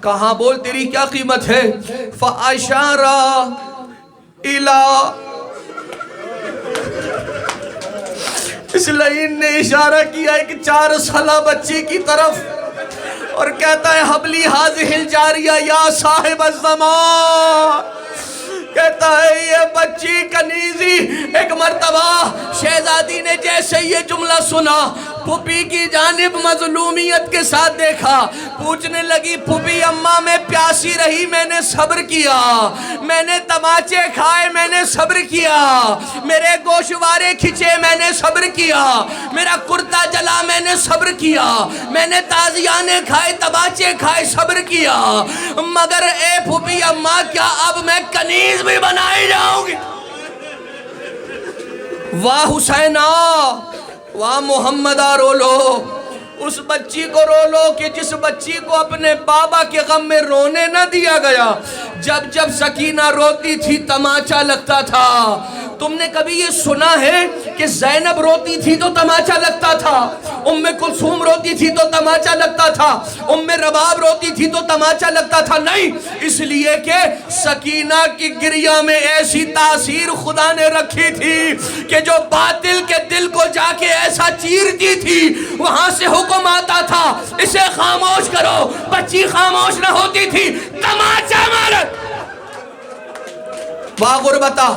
کہاں بول تیری کیا قیمت ہے؟ فَأَشَارَ إِلَىٰ، اس لعین نے اشارہ کیا ایک 4 سالہ بچی کی طرف اور کہتا ہے حبلی حاضح الجاریہ یا صاحب الزمان، کہتا ہے یہ بچی کنیزی۔ ایک مرتبہ شہزادی نے جیسے یہ جملہ سنا، پھوپھی کی جانب مظلومیت کے ساتھ دیکھا، پوچھنے لگی پھوپھی اماں میں پیاسی رہی، میں نے صبر کیا، میں نے تماچے کھائے، میں نے صبر کیا، میرے گوشوارے کھچے، میں نے صبر کیا، میرا کرتا جلا، میں نے صبر کیا، میں نے تازیانے کھائے، تماچے کھائے، صبر کیا، مگر اے پھوپھی اماں کیا اب میں کنیز بھی بنائی جاؤں گی؟ واہ حسینہ، واہ محمدہ، رو لو اس بچی کو، رو لو کہ جس بچی کو اپنے بابا کے غم میں رونے نہ دیا گیا، جب جب سکینہ روتی تھی تماچا لگتا تھا۔ تم نے کبھی یہ سنا ہے کہ زینب روتی تھی تو تماچا لگتا تھا، ام کلثوم روتی تھی تو تماچا لگتا تھا، ام رباب روتی تھی تو تماچا لگتا تھا؟ نہیں، اس لیے کہ سکینہ کی گریہ میں ایسی تاثیر خدا نے رکھی تھی کہ جو باطل کے دل کو جا کے ایسا چیرتی تھی، وہاں سے حکم آتا تھا اسے خاموش کرو، بچی خاموش نہ ہوتی تھی، تماچا مارت۔ واہ غربتہ،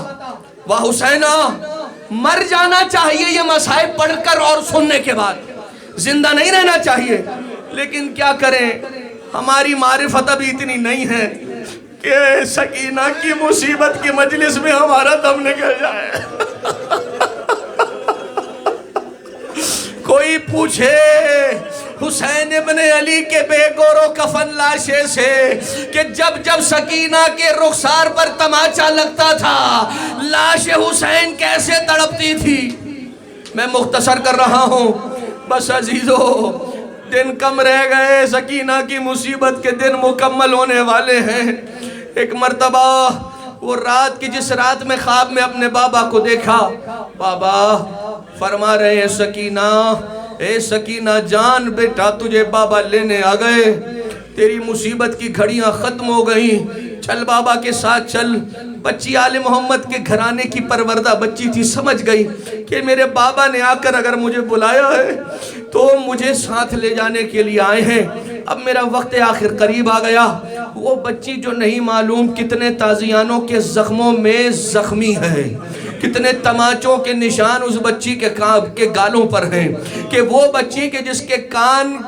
واہ حسینہ، مر جانا چاہیے یہ مسائب پڑھ کر اور سننے کے بعد، زندہ نہیں رہنا چاہیے۔ لیکن کیا کریں، ہماری معرفت ابھی اتنی نہیں ہے کہ سکینہ کی مصیبت کی مجلس میں ہمارا دم نکل جائے۔ کوئی پوچھے حسین ابن علی کے بے گور و کفن لاشے سے کہ جب جب سکینہ کے رخسار پر تماچا لگتا تھا لاش حسین کیسے تڑپتی تھی۔ میں مختصر کر رہا ہوں بس عزیزو، دن کم رہ گئے، سکینہ کی مصیبت کے دن مکمل ہونے والے ہیں۔ ایک مرتبہ وہ رات کی جس رات میں خواب میں اپنے بابا کو دیکھا، بابا فرما رہے ہیں سکینہ، اے سکینہ جان بیٹا تجھے بابا لینے آ گئے، تیری مصیبت کی گھڑیاں ختم ہو گئیں، چل بابا کے ساتھ چل۔ بچی آل محمد کے گھرانے کی پروردہ بچی تھی، سمجھ گئی کہ میرے بابا نے آ کر اگر مجھے بلایا ہے تو مجھے ساتھ لے جانے کے لیے آئے ہیں، اب میرا وقت آخر قریب آ گیا۔ وہ بچی جو نہیں معلوم کتنے تازیانوں کے زخموں میں زخمی ہے، کتنے تماچوں کے نشان اس بچی کے گالوں پر ہیں، کہ وہ بچی کے جس کے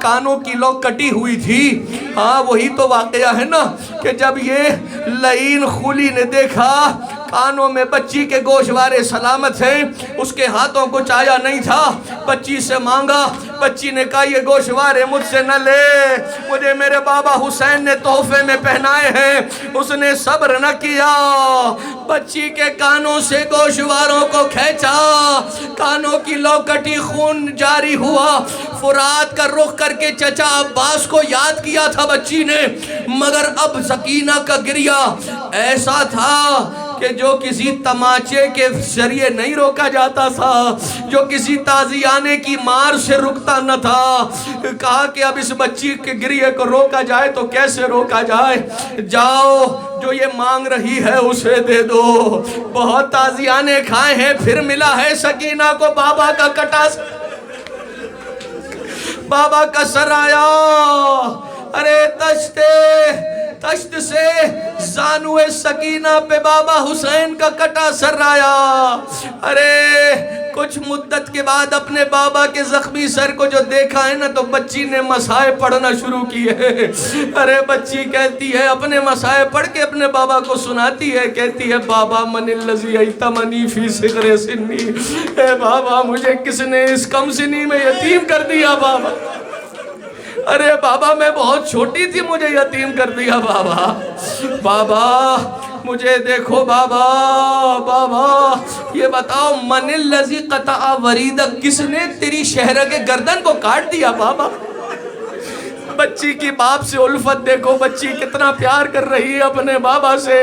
کانوں کی لو کٹی ہوئی تھی، ہاں وہی تو واقعہ ہے نا کہ جب یہ لعین خولی نے دیکھا کانوں میں بچی کے گوشوارے سلامت ہیں، اس کے ہاتھوں کو چایا نہیں تھا، بچی سے مانگا، بچی نے کہا یہ گوشوارے مجھ سے نہ لے، مجھے میرے بابا حسین نے تحفے میں پہنائے ہیں۔ اس نے صبر نہ کیا، بچی کے کانوں سے گوشواروں کو کھینچا، کانوں کی لوکٹی خون جاری ہوا، فرات کا رخ کر کے چچا عباس کو یاد کیا تھا بچی نے، مگر اب سکینہ کا گریہ ایسا تھا کہ جو کسی تماچے کے ذریعے نہیں روکا جاتا تھا، جو کسی تازیانے کی مار سے رکتا نہ تھا۔ کہا کہ اب اس بچی کے گریہ کو روکا جائے تو کیسے روکا جائے، جاؤ جو یہ مانگ رہی ہے اسے دے دو۔ بہت تازیانے کھائے ہیں، پھر ملا ہے سکینہ کو بابا کا کٹا، بابا کا سر آیا، ارے تشت سے زانو سکینہ پہ بابا حسین کا کٹا سر آیا۔ ارے کچھ مدت کے بعد اپنے بابا کے زخمی سر کو جو دیکھا ہے نا تو بچی نے مسائب پڑھنا شروع کیے۔ ارے بچی کہتی ہے، اپنے مسائب پڑھ کے اپنے بابا کو سناتی ہے، کہتی ہے بابا من الذی ایتمنی فی صغر سنی، اے بابا مجھے کس نے اس کم سنی میں یتیم کر دیا بابا، ارے بابا میں بہت چھوٹی تھی مجھے یتیم کر دیا بابا مجھے دیکھو بابا یہ بتاؤ من الذی قطع وریدک، کس نے تیری شہرگ گردن کو کاٹ دیا بابا۔ بچی کی باپ سے الفت دیکھو، بچی کتنا پیار کر رہی ہے اپنے بابا سے،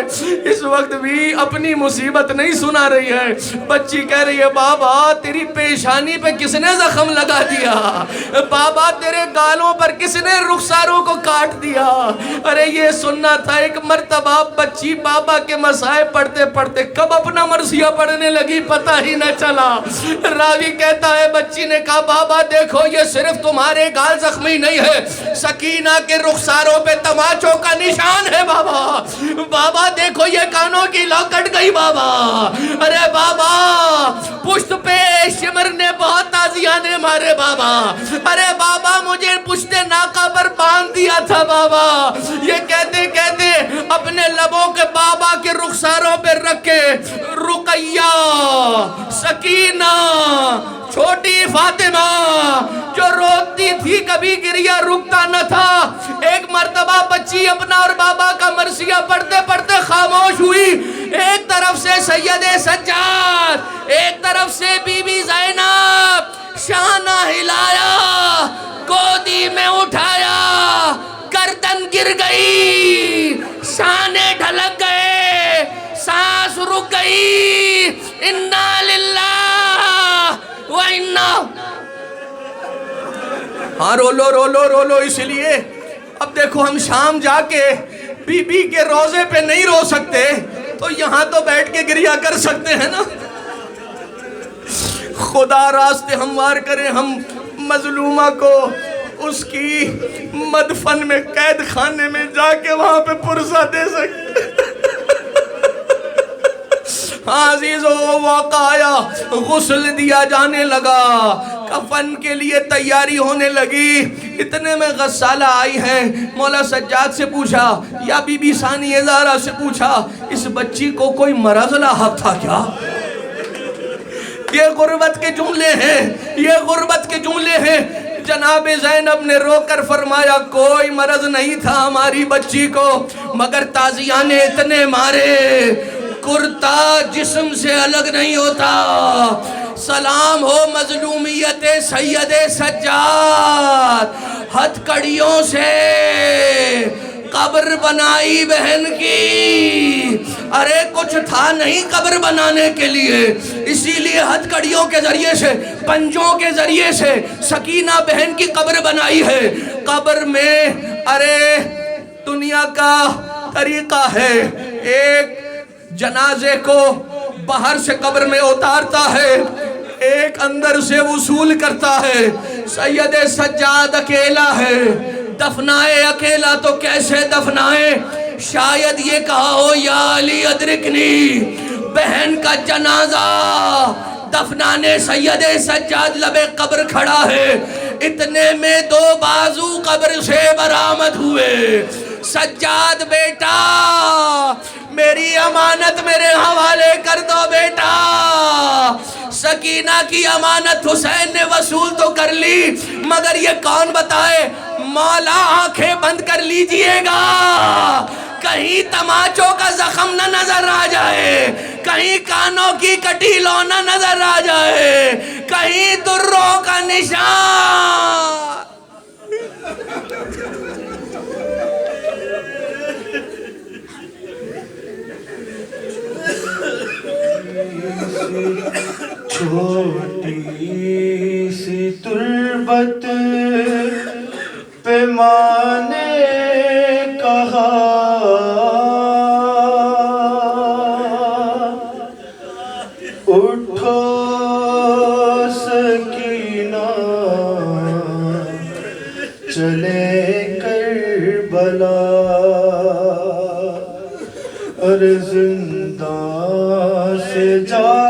اس وقت بھی اپنی مصیبت نہیں سنا رہی ہے۔ بچی کہہ رہی ہے بابا تیری پیشانی پہ کس نے زخم لگا دیا، بابا تیرے گالوں پر کس نے رخساروں کو کاٹ دیا۔ ارے یہ سننا تھا۔ ایک مرتبہ بچی بابا کے مسائب پڑھتے پڑھتے کب اپنا مرثیہ پڑھنے لگی پتہ ہی نہ چلا۔ راوی کہتا ہے بچی نے کہا بابا دیکھو یہ صرف تمہارے گال زخمی نہیں ہے، سکینہ کے رخساروں پہ تماچوں کا نشان ہے بابا دیکھو یہ کانوں کی لو کٹ گئی بابا۔ ارے بابا پشت پہ شمر نے بہت تازیانے مارے بابا، ارے بابا مجھے پشت ناکا پر باندھ دیا تھا بابا۔ یہ کہتے کہتے اپنے لبوں کے بابا کے رخساروں پہ رکھے، رقیہ، سکینہ، چھوٹی فاطمہ جو روتی تھی کبھی گریہ رکتا نہ تھا۔ ایک مرتبہ بچی اپنا اور بابا کا مرثیہ پڑھتے پڑھتے خاموش ہوئی، ایک طرف سے سید سجاد، ایک طرف سے بی بی زینب، شانہ ہلایا، گودی میں اٹھایا، گردن گر گئی، شانے ڈھل چھلک گئے، سانس رک گئی، انا للہ و انا۔ ہاں رو لو اس لیے اب دیکھو ہم شام جا کے بی بی کے روزے پہ نہیں رو سکتے تو یہاں تو بیٹھ کے گریہ کر سکتے ہیں نا۔ خدا راستے ہموار کرے ہم مظلومہ کو اس کی مدفن میں قید خانے میں جا کے وہاں پہ پرسہ دے سکتے۔ عزیزو وقت آیا، غسل دیا جانے لگا، کفن کے لیے تیاری ہونے لگی، اتنے میں غسالہ آئی ہیں، مولا سجاد سے پوچھا یا بی بی ثانی زہرا سے پوچھا اس بچی کو کوئی مرض لاحق تھا کیا؟ یہ غربت کے جملے ہیں، یہ غربت کے جملے ہیں۔ جناب زینب نے رو کر فرمایا کوئی مرض نہیں تھا ہماری بچی کو، مگر تازیہ نے اتنے مارے، کرتا جسم سے الگ نہیں ہوتا۔ سلام ہو مظلومیت سید سجاد، ہتھ کڑیوں سے قبر بنائی بہن کی، ارے کچھ تھا نہیں قبر بنانے کے لیے، اسی لیے ہتھ کڑیوں کے ذریعے سے، پنجوں کے ذریعے سے سکینہ بہن کی قبر بنائی ہے۔ قبر میں ارے دنیا کا طریقہ ہے، ایک جنازے کو باہر سے قبر میں اتارتا ہے، ایک اندر سے وصول کرتا ہے۔ سید سجاد اکیلا ہے، دفنائے اکیلا تو کیسے دفنائے؟ شاید یہ کہا ہو یا علی ادرکنی، بہن کا جنازہ دفنانے سید سجاد لبے قبر کھڑا ہے، اتنے میں دو بازو قبر سے برآمد ہوئے۔ سجاد بیٹا میری امانت میرے حوالے کر دو بیٹا۔ سکینہ کی امانت حسین نے وصول تو کر لی، مگر یہ کون بتائے؟ مولا آنکھیں بند کر لیجئے گا، کہیں تماچوں کا زخم نہ نظر آ جائے، کہیں کانوں کی کٹی لو نہ نظر آ جائے، کہیں دروں کا نشان۔ چھوٹی سی تربت پہ ماں نے کہا اٹھو سکینہ چلے کربلا، اور زندہ سے جا